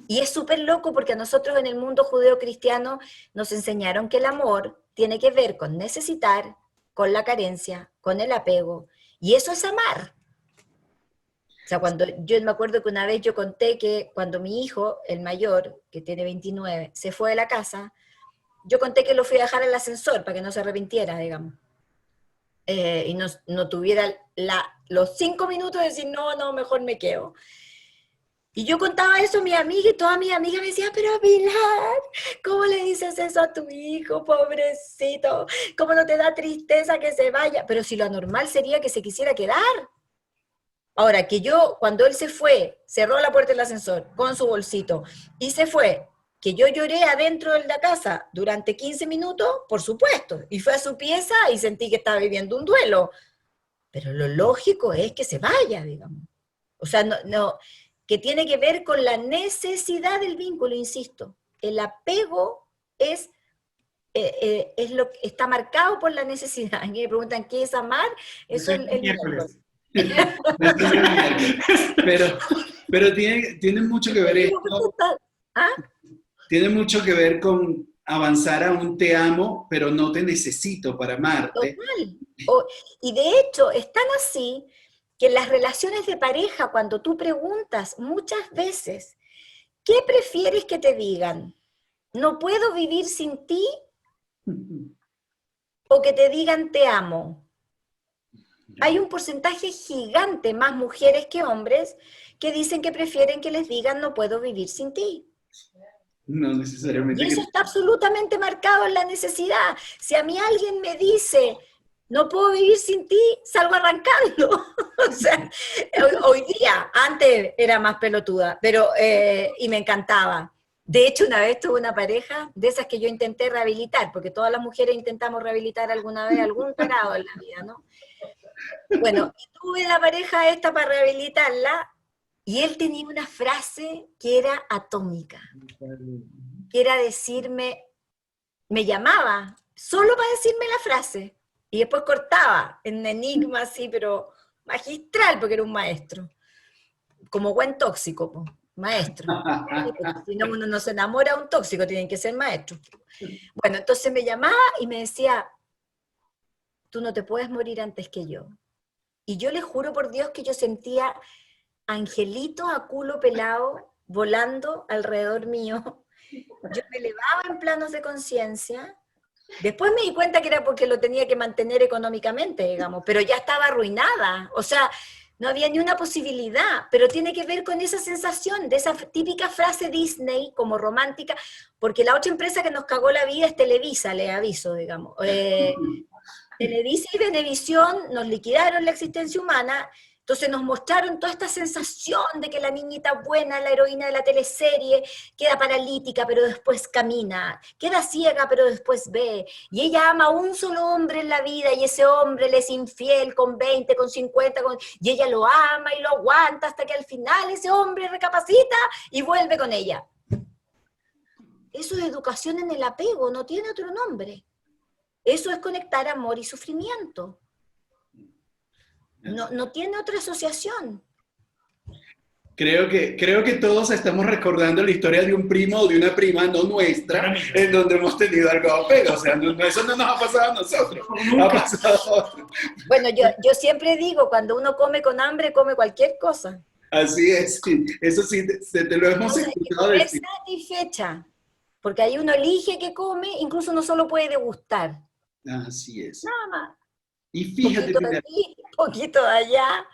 Y es súper loco porque a nosotros en el mundo judeo-cristiano nos enseñaron que el amor tiene que ver con necesitar, con la carencia, con el apego. Y eso es amar. O sea, yo me acuerdo que una vez yo conté que cuando mi hijo, el mayor, que tiene 29, se fue de la casa, yo conté que lo fui a dejar al ascensor para que no se arrepintiera, digamos. Y no tuviera los 5 minutos de decir, no, mejor me quedo. Y yo contaba eso a mi amiga y todas mis amigas me decían, pero Pilar, ¿cómo le dices eso a tu hijo, pobrecito? ¿Cómo no te da tristeza que se vaya? Pero si lo normal sería que se quisiera quedar. Ahora, que yo, cuando él se fue, cerró la puerta del ascensor con su bolsito y se fue, que yo lloré adentro de la casa durante 15 minutos, por supuesto, y fue a su pieza y sentí que estaba viviendo un duelo. Pero lo lógico es que se vaya, digamos. O sea, que tiene que ver con la necesidad del vínculo, insisto. El apego es está marcado por la necesidad. Y me preguntan, ¿qué es amar? Eso es el miércoles. Pero tiene mucho que ver esto. ¿Ah? Tiene mucho que ver con avanzar a un te amo, pero no te necesito para amarte. Total. Y de hecho, es tan así que en las relaciones de pareja, cuando tú preguntas muchas veces, ¿qué prefieres que te digan? ¿No puedo vivir sin ti? ¿O que te digan te amo? Hay un porcentaje gigante, más mujeres que hombres, que dicen que prefieren que les digan no puedo vivir sin ti. No necesariamente. Y eso está absolutamente marcado en la necesidad. Si a mí alguien me dice, no puedo vivir sin ti, salgo arrancando. O sea, hoy día, antes era más pelotuda, pero, y me encantaba. De hecho, una vez tuve una pareja de esas que yo intenté rehabilitar, porque todas las mujeres intentamos rehabilitar alguna vez algún tarado en la vida, ¿no? Bueno, tuve la pareja esta para rehabilitarla, y él tenía una frase que era atómica, que era decirme, me llamaba, solo para decirme la frase, y después cortaba, en enigma así, pero magistral, porque era un maestro, como buen tóxico, po, maestro. Si no, uno no se enamora de un tóxico, tienen que ser maestros. Bueno, entonces me llamaba y me decía, tú no te puedes morir antes que yo. Y yo le juro por Dios que yo sentía angelitos a culo pelado volando alrededor mío. Yo me elevaba en planos de conciencia. Después me di cuenta que era porque lo tenía que mantener económicamente, digamos, pero ya estaba arruinada. O sea, no había ni una posibilidad, pero tiene que ver con esa sensación, de esa típica frase Disney, como romántica, porque la otra empresa que nos cagó la vida es Televisa, les aviso, digamos. Televisa y Venevisión nos liquidaron la existencia humana, entonces nos mostraron toda esta sensación de que la niñita buena, la heroína de la teleserie, queda paralítica pero después camina, queda ciega pero después ve, y ella ama a un solo hombre en la vida, y ese hombre le es infiel con 20, con 50, y ella lo ama y lo aguanta hasta que al final ese hombre recapacita y vuelve con ella. Eso es educación en el apego, no tiene otro nombre. Eso es conectar amor y sufrimiento. No tiene otra asociación. Creo que todos estamos recordando la historia de un primo o de una prima, no nuestra, en donde hemos tenido algo de apego. O sea, eso no nos ha pasado a nosotros, ha pasado a otros. Bueno, yo siempre digo, cuando uno come con hambre, come cualquier cosa. Así es, sí. Eso sí, te lo hemos escuchado decir. Satisfecha, porque ahí uno elige que come, incluso no solo puede degustar. Así es. Nada más. Y fíjate, poquito de aquí, poquito de allá,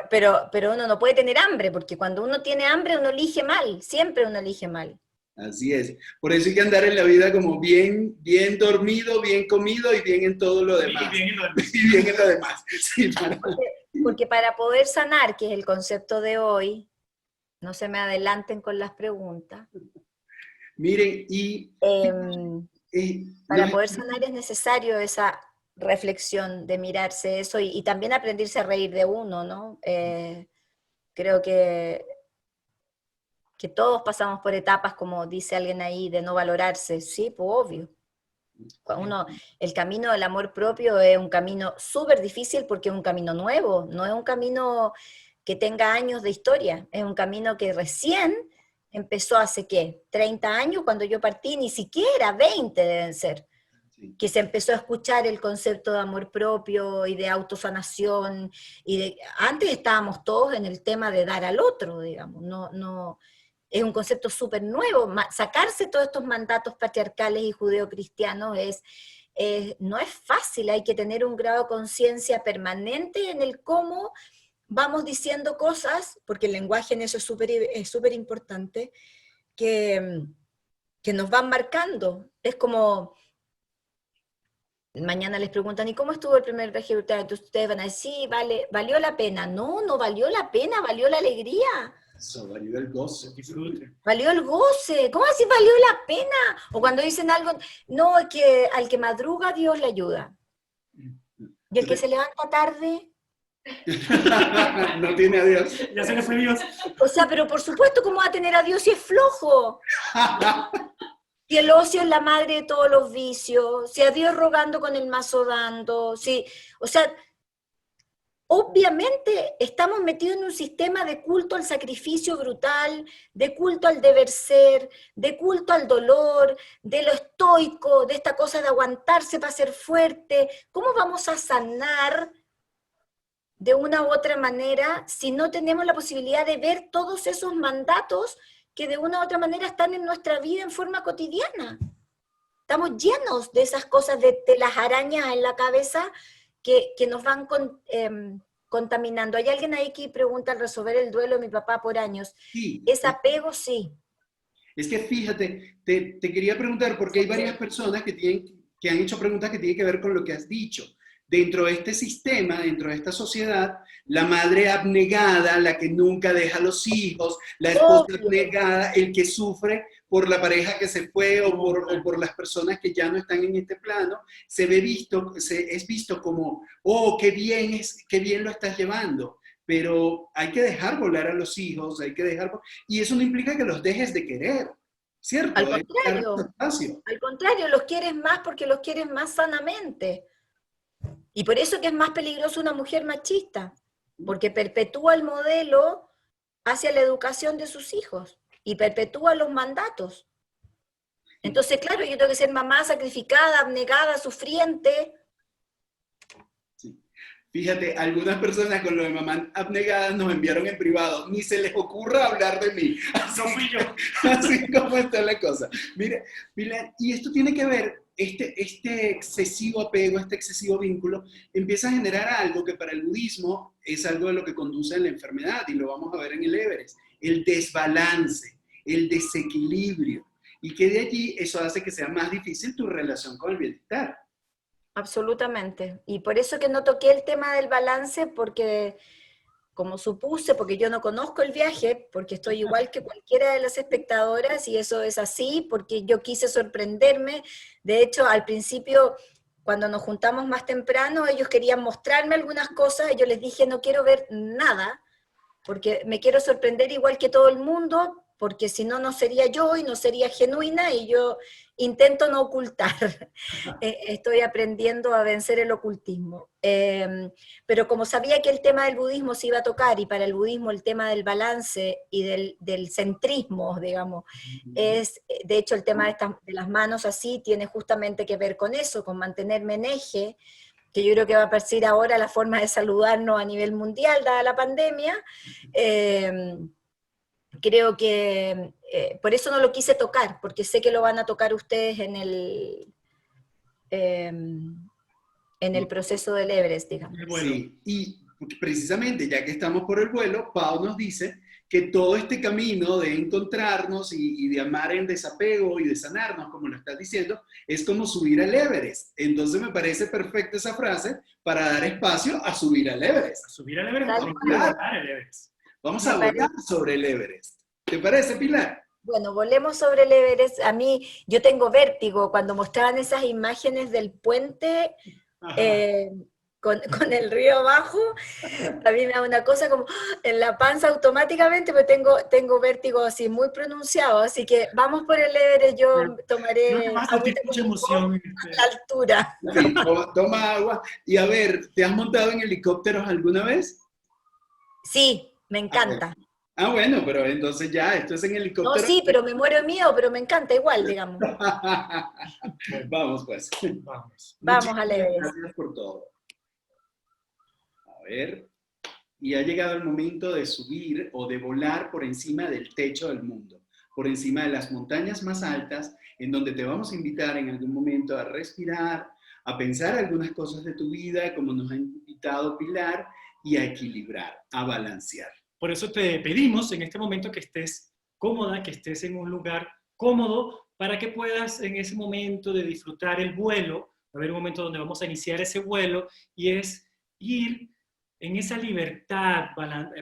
pero uno no puede tener hambre, porque cuando uno tiene hambre uno elige mal, siempre uno elige mal. Así es. Por eso hay que andar en la vida como bien dormido, bien comido y bien en todo lo demás. Y bien en lo demás. Sí, porque para poder sanar, que es el concepto de hoy, no se me adelanten con las preguntas. Miren, para poder sanar es necesario esa reflexión de mirarse eso y también aprenderse a reír de uno, ¿no? Creo que todos pasamos por etapas, como dice alguien ahí, de no valorarse, sí, pues obvio. El camino del amor propio es un camino súper difícil porque es un camino nuevo, no es un camino que tenga años de historia, es un camino que recién empezó hace, ¿qué? 30 años, cuando yo partí, ni siquiera 20 deben ser. Que se empezó a escuchar el concepto de amor propio y de autosanación, antes estábamos todos en el tema de dar al otro, digamos, no, es un concepto súper nuevo, sacarse todos estos mandatos patriarcales y judeocristianos no es fácil, hay que tener un grado de conciencia permanente en el cómo vamos diciendo cosas, porque el lenguaje en eso es súper importante, que nos van marcando. Es como, mañana les preguntan, ¿y cómo estuvo el primer viaje? Entonces ustedes van a decir, sí, valió la pena. No, no valió la pena, valió la alegría. Eso, valió el goce. Valió el goce. ¿Cómo así valió la pena? O cuando dicen algo, no, es que al que madruga Dios le ayuda. Y el que se levanta tarde... No tiene a Dios. Ya se le fue Dios. O sea, pero por supuesto, ¿cómo va a tener a Dios si es flojo? Si el ocio es la madre de todos los vicios, si a Dios rogando con el mazo dando, si, o sea, obviamente estamos metidos en un sistema de culto al sacrificio brutal, de culto al deber ser, de culto al dolor, de lo estoico, de esta cosa de aguantarse para ser fuerte. ¿Cómo vamos a sanar de una u otra manera si no tenemos la posibilidad de ver todos esos mandatos que de una u otra manera están en nuestra vida en forma cotidiana? Estamos llenos de esas cosas, de las arañas en la cabeza que nos van contaminando. Hay alguien ahí que pregunta al resolver el duelo de mi papá por años. Sí. ¿Es apego? Sí. Es que fíjate, te quería preguntar, porque hay varias personas que han hecho preguntas que tienen que ver con lo que has dicho. Dentro de este sistema, dentro de esta sociedad, la madre abnegada, la que nunca deja a los hijos, la esposa abnegada, el que sufre por la pareja que se fue o por las personas que ya no están en este plano, es visto como, oh, qué bien lo estás llevando. Pero hay que dejar volar a los hijos, y eso no implica que los dejes de querer, ¿cierto? Al contrario, los quieres más porque los quieres más sanamente. Y por eso que es más peligroso una mujer machista, porque perpetúa el modelo hacia la educación de sus hijos y perpetúa los mandatos. Entonces, claro, yo tengo que ser mamá sacrificada, abnegada, sufriente. Sí. Fíjate, algunas personas con lo de mamá abnegada nos enviaron en privado, ni se les ocurra hablar de mí. No fui yo. Así como está la cosa. Mira, Pilar, y esto tiene que ver, este excesivo apego, este excesivo vínculo, empieza a generar algo que para el budismo es algo de lo que conduce a la enfermedad, y lo vamos a ver en el Everest, el desbalance, el desequilibrio, y que de allí eso hace que sea más difícil tu relación con el bienestar. Absolutamente. Y por eso que no toqué el tema del balance, porque como supuse, porque yo no conozco el viaje, porque estoy igual que cualquiera de las espectadoras, y eso es así, porque yo quise sorprenderme. De hecho, al principio, cuando nos juntamos más temprano, ellos querían mostrarme algunas cosas, y yo les dije, no quiero ver nada, porque me quiero sorprender igual que todo el mundo, porque si no, no sería yo y no sería genuina, y yo intento no ocultar. Estoy aprendiendo a vencer el ocultismo. Pero como sabía que el tema del budismo se iba a tocar, y para el budismo el tema del balance y del centrismo, digamos, es, de hecho el tema de las manos así tiene justamente que ver con eso, con mantenerme en eje, que yo creo que va a aparecer ahora la forma de saludarnos a nivel mundial, dada la pandemia. Creo que por eso no lo quise tocar, porque sé que lo van a tocar ustedes en el proceso del Everest, digamos. Sí, y precisamente ya que estamos por el vuelo, Pau nos dice que todo este camino de encontrarnos y de amar en desapego y de sanarnos, como lo estás diciendo, es como subir al Everest. Entonces me parece perfecta esa frase para dar espacio a subir al Everest. A subir al Everest, vamos a volar al Everest. Vamos a volar sobre el Everest. ¿Te parece, Pilar? Bueno, volemos sobre el Everest. A mí, yo tengo vértigo cuando mostraban esas imágenes del puente con el río abajo. A mí me da una cosa como en la panza automáticamente, pero tengo vértigo así muy pronunciado. Así que vamos por el Everest, yo tomaré mucha emoción a la altura. Sí, toma agua. Y a ver, ¿te has montado en helicópteros alguna vez? Sí, me encanta. Ah, bueno, pero entonces ya, esto es en helicóptero. No, sí, pero me muero de miedo, pero me encanta igual, digamos. Vamos, pues. Vamos al Everest. Gracias por todo. A ver. Y ha llegado el momento de subir o de volar por encima del techo del mundo, por encima de las montañas más altas, en donde te vamos a invitar en algún momento a respirar, a pensar algunas cosas de tu vida, como nos ha invitado Pilar, y a equilibrar, a balancear. Por eso te pedimos en este momento que estés cómoda, que estés en un lugar cómodo para que puedas en ese momento de disfrutar el vuelo. Va a haber un momento donde vamos a iniciar ese vuelo y es ir en esa libertad,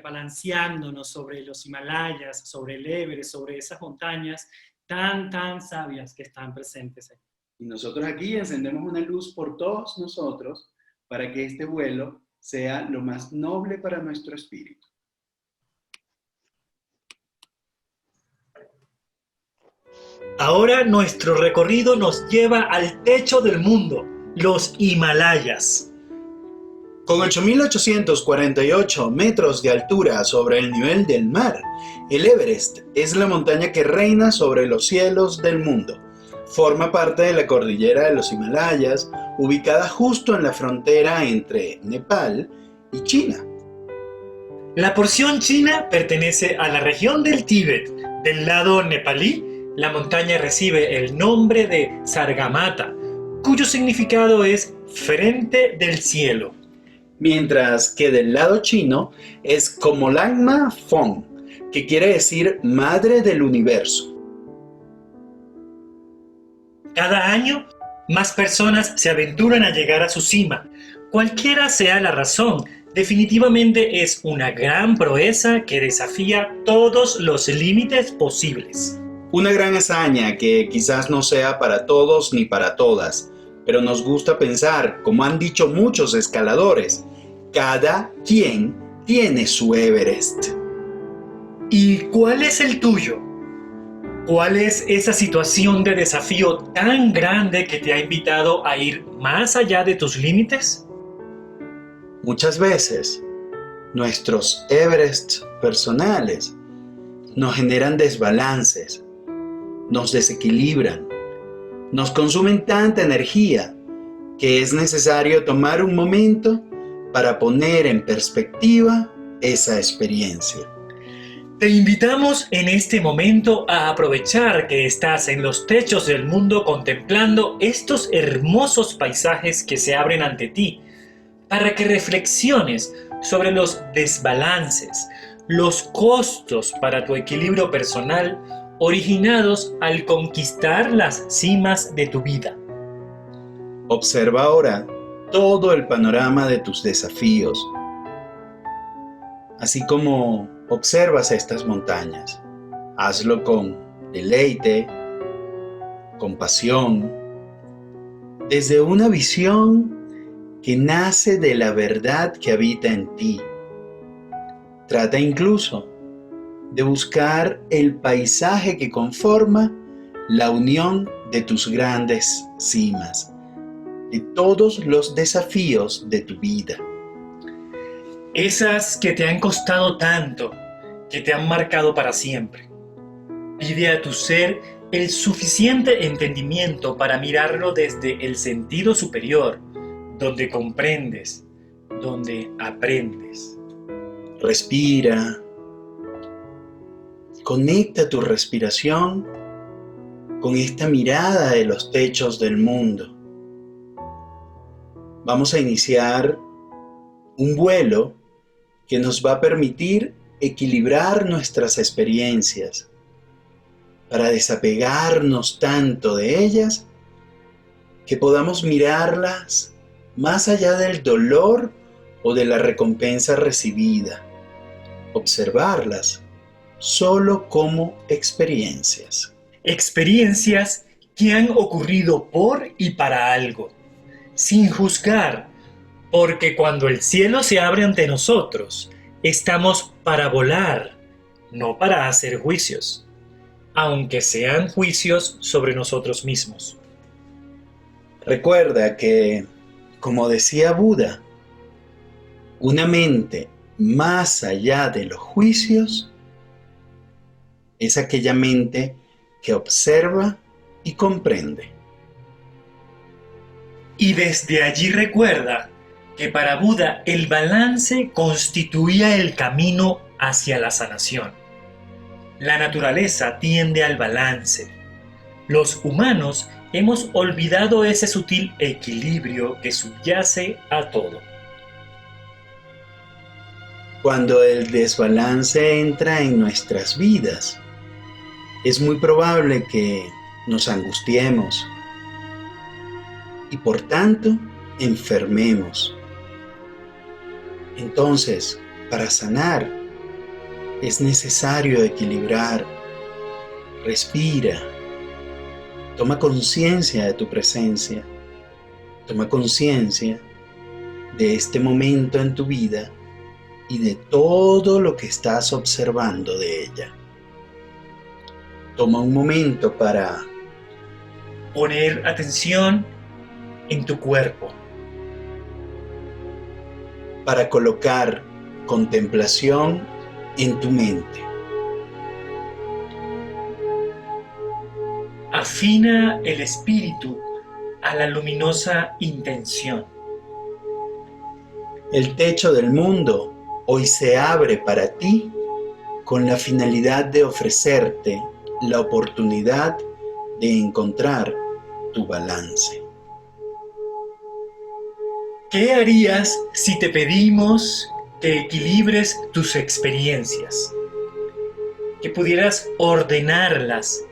balanceándonos sobre los Himalayas, sobre el Everest, sobre esas montañas tan sabias que están presentes ahí. Y nosotros aquí encendemos una luz por todos nosotros para que este vuelo sea lo más noble para nuestro espíritu. Ahora nuestro recorrido nos lleva al techo del mundo, los Himalayas. Con 8.848 metros de altura sobre el nivel del mar, el Everest es la montaña que reina sobre los cielos del mundo. Forma parte de la cordillera de los Himalayas, ubicada justo en la frontera entre Nepal y China. La porción china pertenece a la región del Tíbet. Del lado nepalí, la montaña recibe el nombre de Sargamata, cuyo significado es frente del cielo. Mientras que del lado chino es Komolangma Fong, que quiere decir madre del universo. Cada año, más personas se aventuran a llegar a su cima. Cualquiera sea la razón, definitivamente es una gran proeza que desafía todos los límites posibles. Una gran hazaña que quizás no sea para todos ni para todas, pero nos gusta pensar, como han dicho muchos escaladores, cada quien tiene su Everest. ¿Y cuál es el tuyo? ¿Cuál es esa situación de desafío tan grande que te ha invitado a ir más allá de tus límites? Muchas veces, nuestros Everest personales nos generan desbalances, nos desequilibran, nos consumen tanta energía que es necesario tomar un momento para poner en perspectiva esa experiencia. Te invitamos en este momento a aprovechar que estás en los techos del mundo contemplando estos hermosos paisajes que se abren ante ti, para que reflexiones sobre los desbalances, los costos para tu equilibrio personal originados al conquistar las cimas de tu vida. Observa ahora todo el panorama de tus desafíos, así como observas estas montañas. Hazlo con deleite, compasión, desde una visión que nace de la verdad que habita en ti. Trata incluso de buscar el paisaje que conforma la unión de tus grandes cimas, de todos los desafíos de tu vida. Esas que te han costado tanto, que te han marcado para siempre. Pide a tu ser el suficiente entendimiento para mirarlo desde el sentido superior, donde comprendes, donde aprendes. Respira. Conecta tu respiración con esta mirada de los techos del mundo. Vamos a iniciar un vuelo que nos va a permitir equilibrar nuestras experiencias para desapegarnos tanto de ellas que podamos mirarlas más allá del dolor o de la recompensa recibida, observarlas solo como experiencias. Experiencias que han ocurrido por y para algo, sin juzgar, porque cuando el cielo se abre ante nosotros, estamos para volar, no para hacer juicios, aunque sean juicios sobre nosotros mismos. Recuerda que, como decía Buda, una mente más allá de los juicios es aquella mente que observa y comprende. Y desde allí recuerda que para Buda el balance constituía el camino hacia la sanación. La naturaleza tiende al balance. Los humanos hemos olvidado ese sutil equilibrio que subyace a todo. Cuando el desbalance entra en nuestras vidas, es muy probable que nos angustiemos y por tanto enfermemos. Entonces, para sanar, es necesario equilibrar. Respira. Toma conciencia de tu presencia. Toma conciencia de este momento en tu vida y de todo lo que estás observando de ella. Toma un momento para poner atención en tu cuerpo, para colocar contemplación en tu mente. Afina el espíritu a la luminosa intención. El techo del mundo hoy se abre para ti con la finalidad de ofrecerte la oportunidad de encontrar tu balance. ¿Qué harías si te pedimos que equilibres tus experiencias? Que pudieras ordenarlas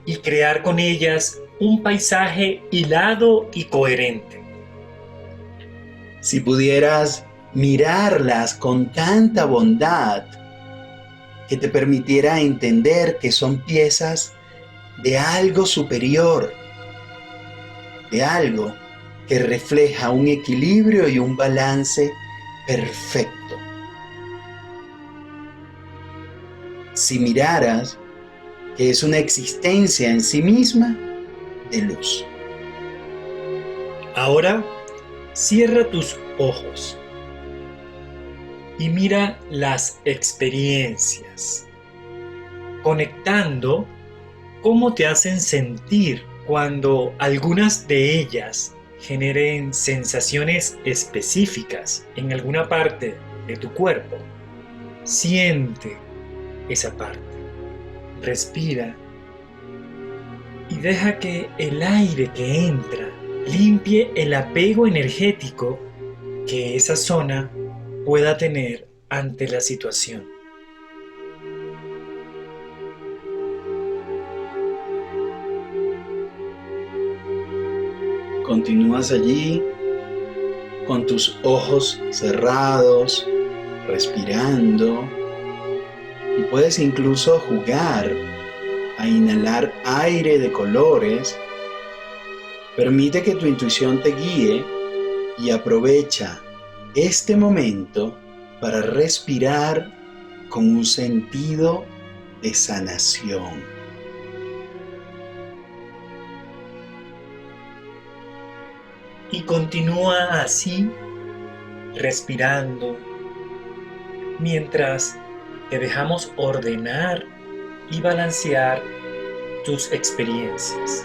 y crear con ellas un paisaje hilado y coherente. Si pudieras mirarlas con tanta bondad que te permitiera entender que son piezas de algo superior, de algo que refleja un equilibrio y un balance perfecto. Si miraras que es una existencia en sí misma de luz. Ahora, cierra tus ojos y mira las experiencias, conectando cómo te hacen sentir cuando algunas de ellas generen sensaciones específicas en alguna parte de tu cuerpo. Siente esa parte, respira y deja que el aire que entra limpie el apego energético que esa zona pueda tener ante la situación. Continúas allí con tus ojos cerrados, respirando, y puedes incluso jugar a inhalar aire de colores. Permite que tu intuición te guíe y aprovecha este momento para respirar con un sentido de sanación. Y continúa así, respirando, mientras te dejamos ordenar y balancear tus experiencias.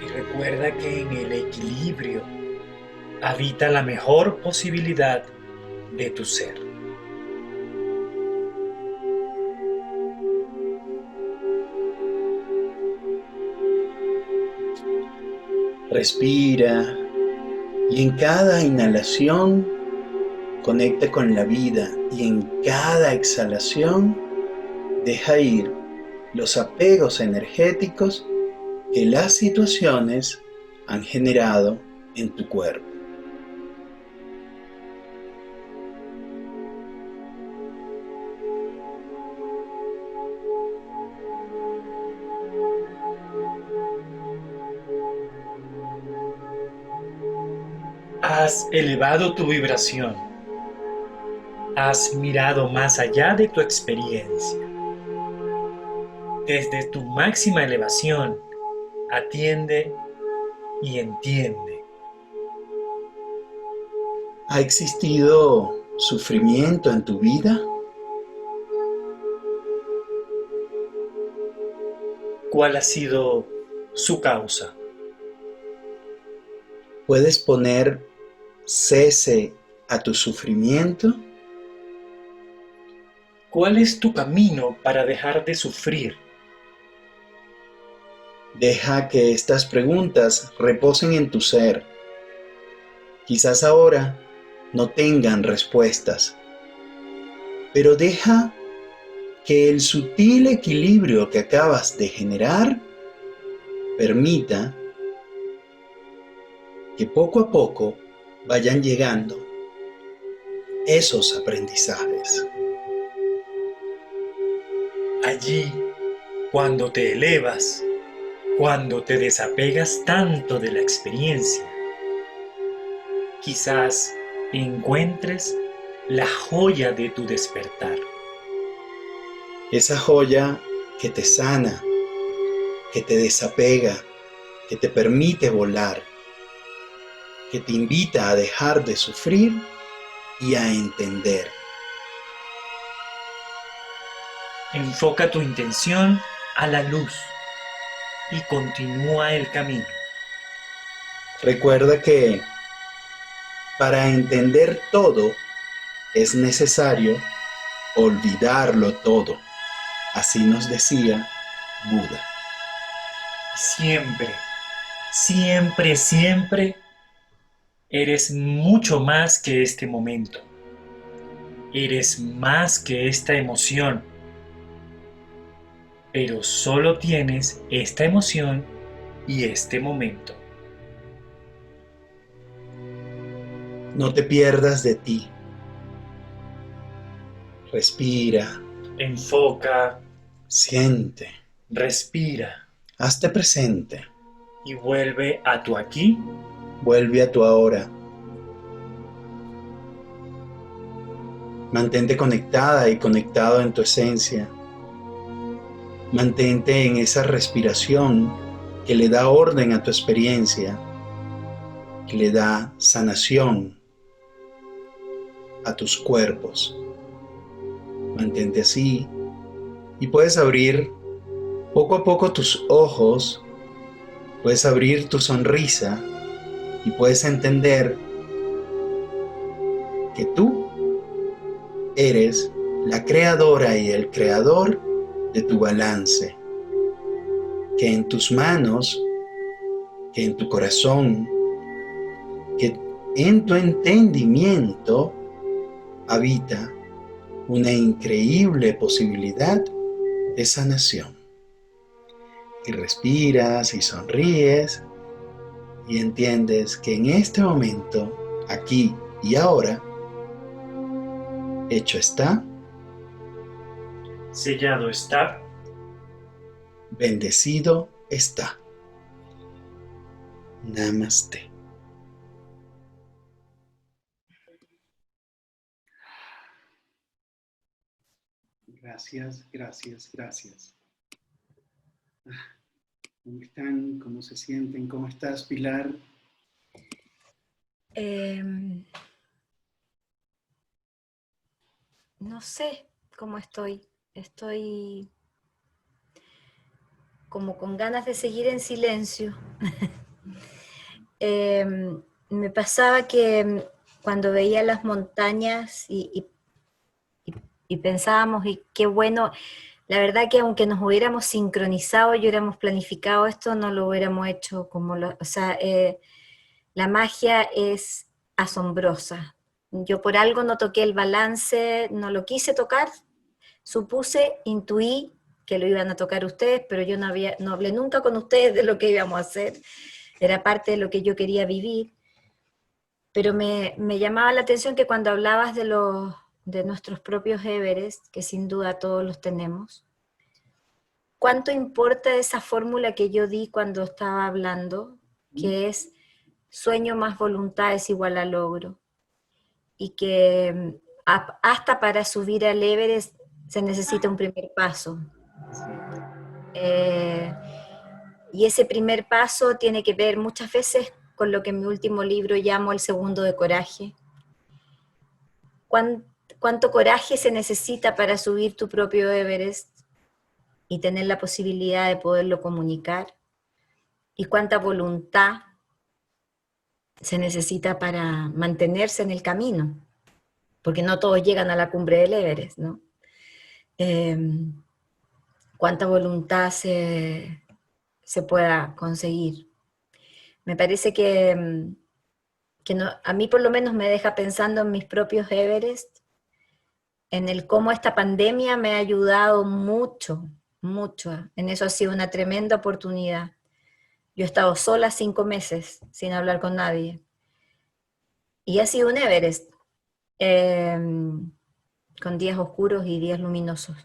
Y recuerda que en el equilibrio habita la mejor posibilidad de tu ser. Respira y en cada inhalación conecta con la vida y en cada exhalación deja ir los apegos energéticos que las situaciones han generado en tu cuerpo. Has elevado tu vibración. Has mirado más allá de tu experiencia. Desde tu máxima elevación, atiende y entiende. ¿Ha existido sufrimiento en tu vida? ¿Cuál ha sido su causa? ¿Puedes poner cese a tu sufrimiento? ¿Cuál es tu camino para dejar de sufrir? Deja que estas preguntas reposen en tu ser. Quizás ahora no tengan respuestas, pero deja que el sutil equilibrio que acabas de generar permita que poco a poco vayan llegando esos aprendizajes. Allí, cuando te elevas, cuando te desapegas tanto de la experiencia, quizás encuentres la joya de tu despertar. Esa joya que te sana, que te desapega, que te permite volar, que te invita a dejar de sufrir y a entender. Enfoca tu intención a la luz y continúa el camino. Recuerda que para entender todo es necesario olvidarlo todo. Así nos decía Buda. Siempre, siempre, siempre eres mucho más que este momento. Eres más que esta emoción. Pero solo tienes esta emoción y este momento. No te pierdas de ti. Respira. Enfoca, Siente. respira Hazte presente. y vuelve a tu aquí. Vuelve a tu ahora. Mantente conectada y conectado en tu esencia. Mantente en esa respiración que le da orden a tu experiencia, que le da sanación a tus cuerpos. Mantente así y puedes abrir poco a poco tus ojos, puedes abrir tu sonrisa y puedes entender que tú eres la creadora y el creador de tu balance, que en tus manos, que en tu corazón, que en tu entendimiento habita una increíble posibilidad de sanación. Y respiras y sonríes y entiendes que en este momento, aquí y ahora, hecho está, Sellado está. bendecido está. Namaste. Gracias, gracias, gracias. ¿Cómo están? ¿Cómo se sienten? ¿Cómo estás, Pilar? No sé cómo estoy. Estoy como con ganas de seguir en silencio. Me pasaba que cuando veía las montañas y pensábamos, y qué bueno, la verdad que aunque nos hubiéramos sincronizado y hubiéramos planificado esto, no lo hubiéramos hecho como o sea, la magia es asombrosa. Yo por algo no toqué el balance, no lo quise tocar, supuse, intuí que lo iban a tocar ustedes, pero yo no hablé nunca con ustedes de lo que íbamos a hacer, era parte de lo que yo quería vivir, pero me llamaba la atención que cuando hablabas de nuestros propios Everest, que sin duda todos los tenemos, ¿cuánto importa esa fórmula que yo di cuando estaba hablando, que es sueño más voluntad es igual a logro? Y que hasta para subir al Everest se necesita un primer paso. Y ese primer paso tiene que ver muchas veces con lo que en mi último libro llamo el segundo de coraje. ¿Cuánto coraje se necesita para subir tu propio Everest y tener la posibilidad de poderlo comunicar? ¿Y cuánta voluntad se necesita para mantenerse en el camino? Porque no todos llegan a la cumbre del Everest, ¿no? Cuánta voluntad se pueda conseguir. Me parece que no, a mí por lo menos me deja pensando en mis propios Everest, en el cómo esta pandemia me ha ayudado mucho, mucho. En eso ha sido una tremenda oportunidad. Yo he estado sola 5 meses sin hablar con nadie. Y ha sido un Everest, con días oscuros y días luminosos.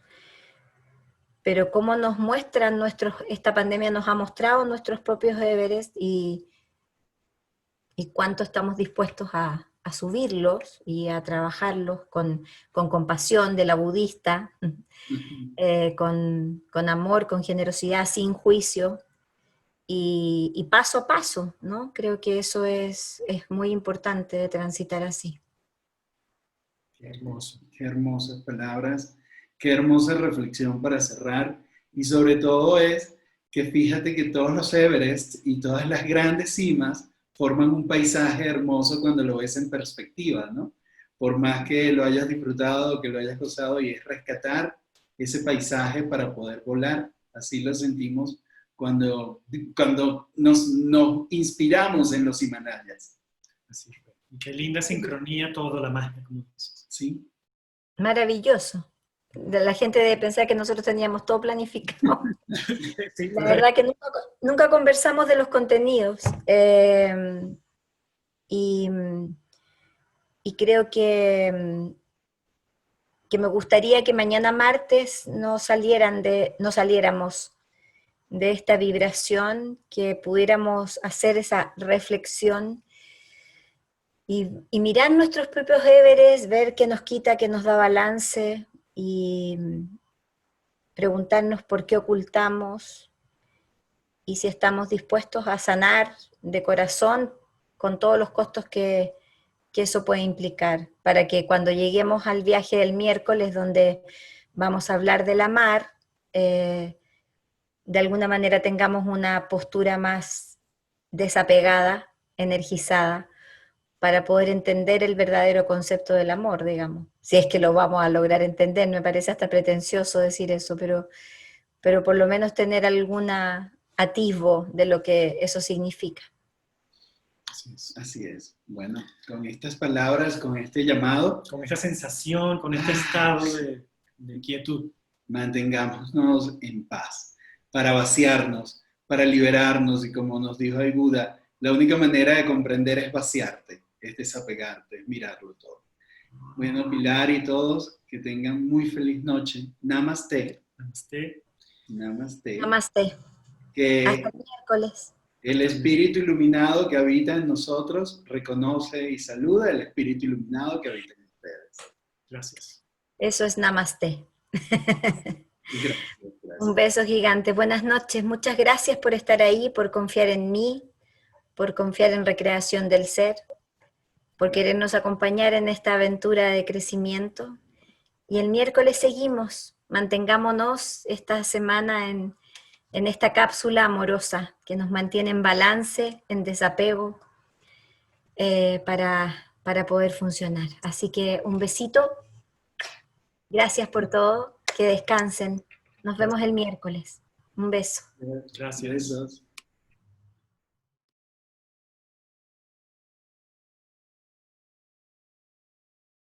Pero cómo nos muestran esta pandemia nos ha mostrado nuestros propios Everest y cuánto estamos dispuestos a subirlos y a trabajarlos con compasión de la budista, con amor, con generosidad, sin juicio y paso a paso, ¿no? Creo que eso es muy importante de transitar así. Qué hermoso, qué hermosas palabras, qué hermosa reflexión para cerrar, y sobre todo es que fíjate que todos los Everest y todas las grandes cimas forman un paisaje hermoso cuando lo ves en perspectiva, ¿no? Por más que lo hayas disfrutado, que lo hayas gozado, y es rescatar ese paisaje para poder volar. Así lo sentimos cuando nos inspiramos en los Himalayas. Así fue. Y qué linda sincronía todo, la magia, como dices. Sí. Maravilloso. La gente debe pensar que nosotros teníamos todo planificado. Sí, La verdad que nunca conversamos de los contenidos. Y creo que me gustaría que mañana martes no saliéramos de esta vibración, que pudiéramos hacer esa reflexión y mirar nuestros propios Everest, ver qué nos quita, qué nos da balance, y preguntarnos por qué ocultamos, y si estamos dispuestos a sanar de corazón con todos los costos que eso puede implicar, para que cuando lleguemos al viaje del miércoles, donde vamos a hablar de la mar, de alguna manera tengamos una postura más desapegada, energizada, para poder entender el verdadero concepto del amor, digamos. Si es que lo vamos a lograr entender, me parece hasta pretencioso decir eso, pero por lo menos tener algún atisbo de lo que eso significa. Así es. Bueno, con estas palabras, con este llamado, con esta sensación, con este estado de quietud, mantengámonos en paz, para vaciarnos, para liberarnos, y como nos dijo el Buda, la única manera de comprender es vaciarte, es desapegarte, es mirarlo todo. Bueno, Pilar y todos, que tengan muy feliz noche. Namaste. Namaste. Namaste. Namaste. Que hasta el miércoles. El espíritu iluminado que habita en nosotros reconoce y saluda el espíritu iluminado que habita en ustedes. Gracias. Eso es Namaste. Gracias. Un beso gigante. Buenas noches. Muchas gracias por estar ahí, por confiar en mí, por confiar en Recreación del Ser, por querernos acompañar en esta aventura de crecimiento. Y el miércoles seguimos. Mantengámonos esta semana en esta cápsula amorosa que nos mantiene en balance, en desapego, para poder funcionar. Así que un besito. Gracias por todo. Que descansen. Nos vemos el miércoles. Un beso. Gracias. Besos.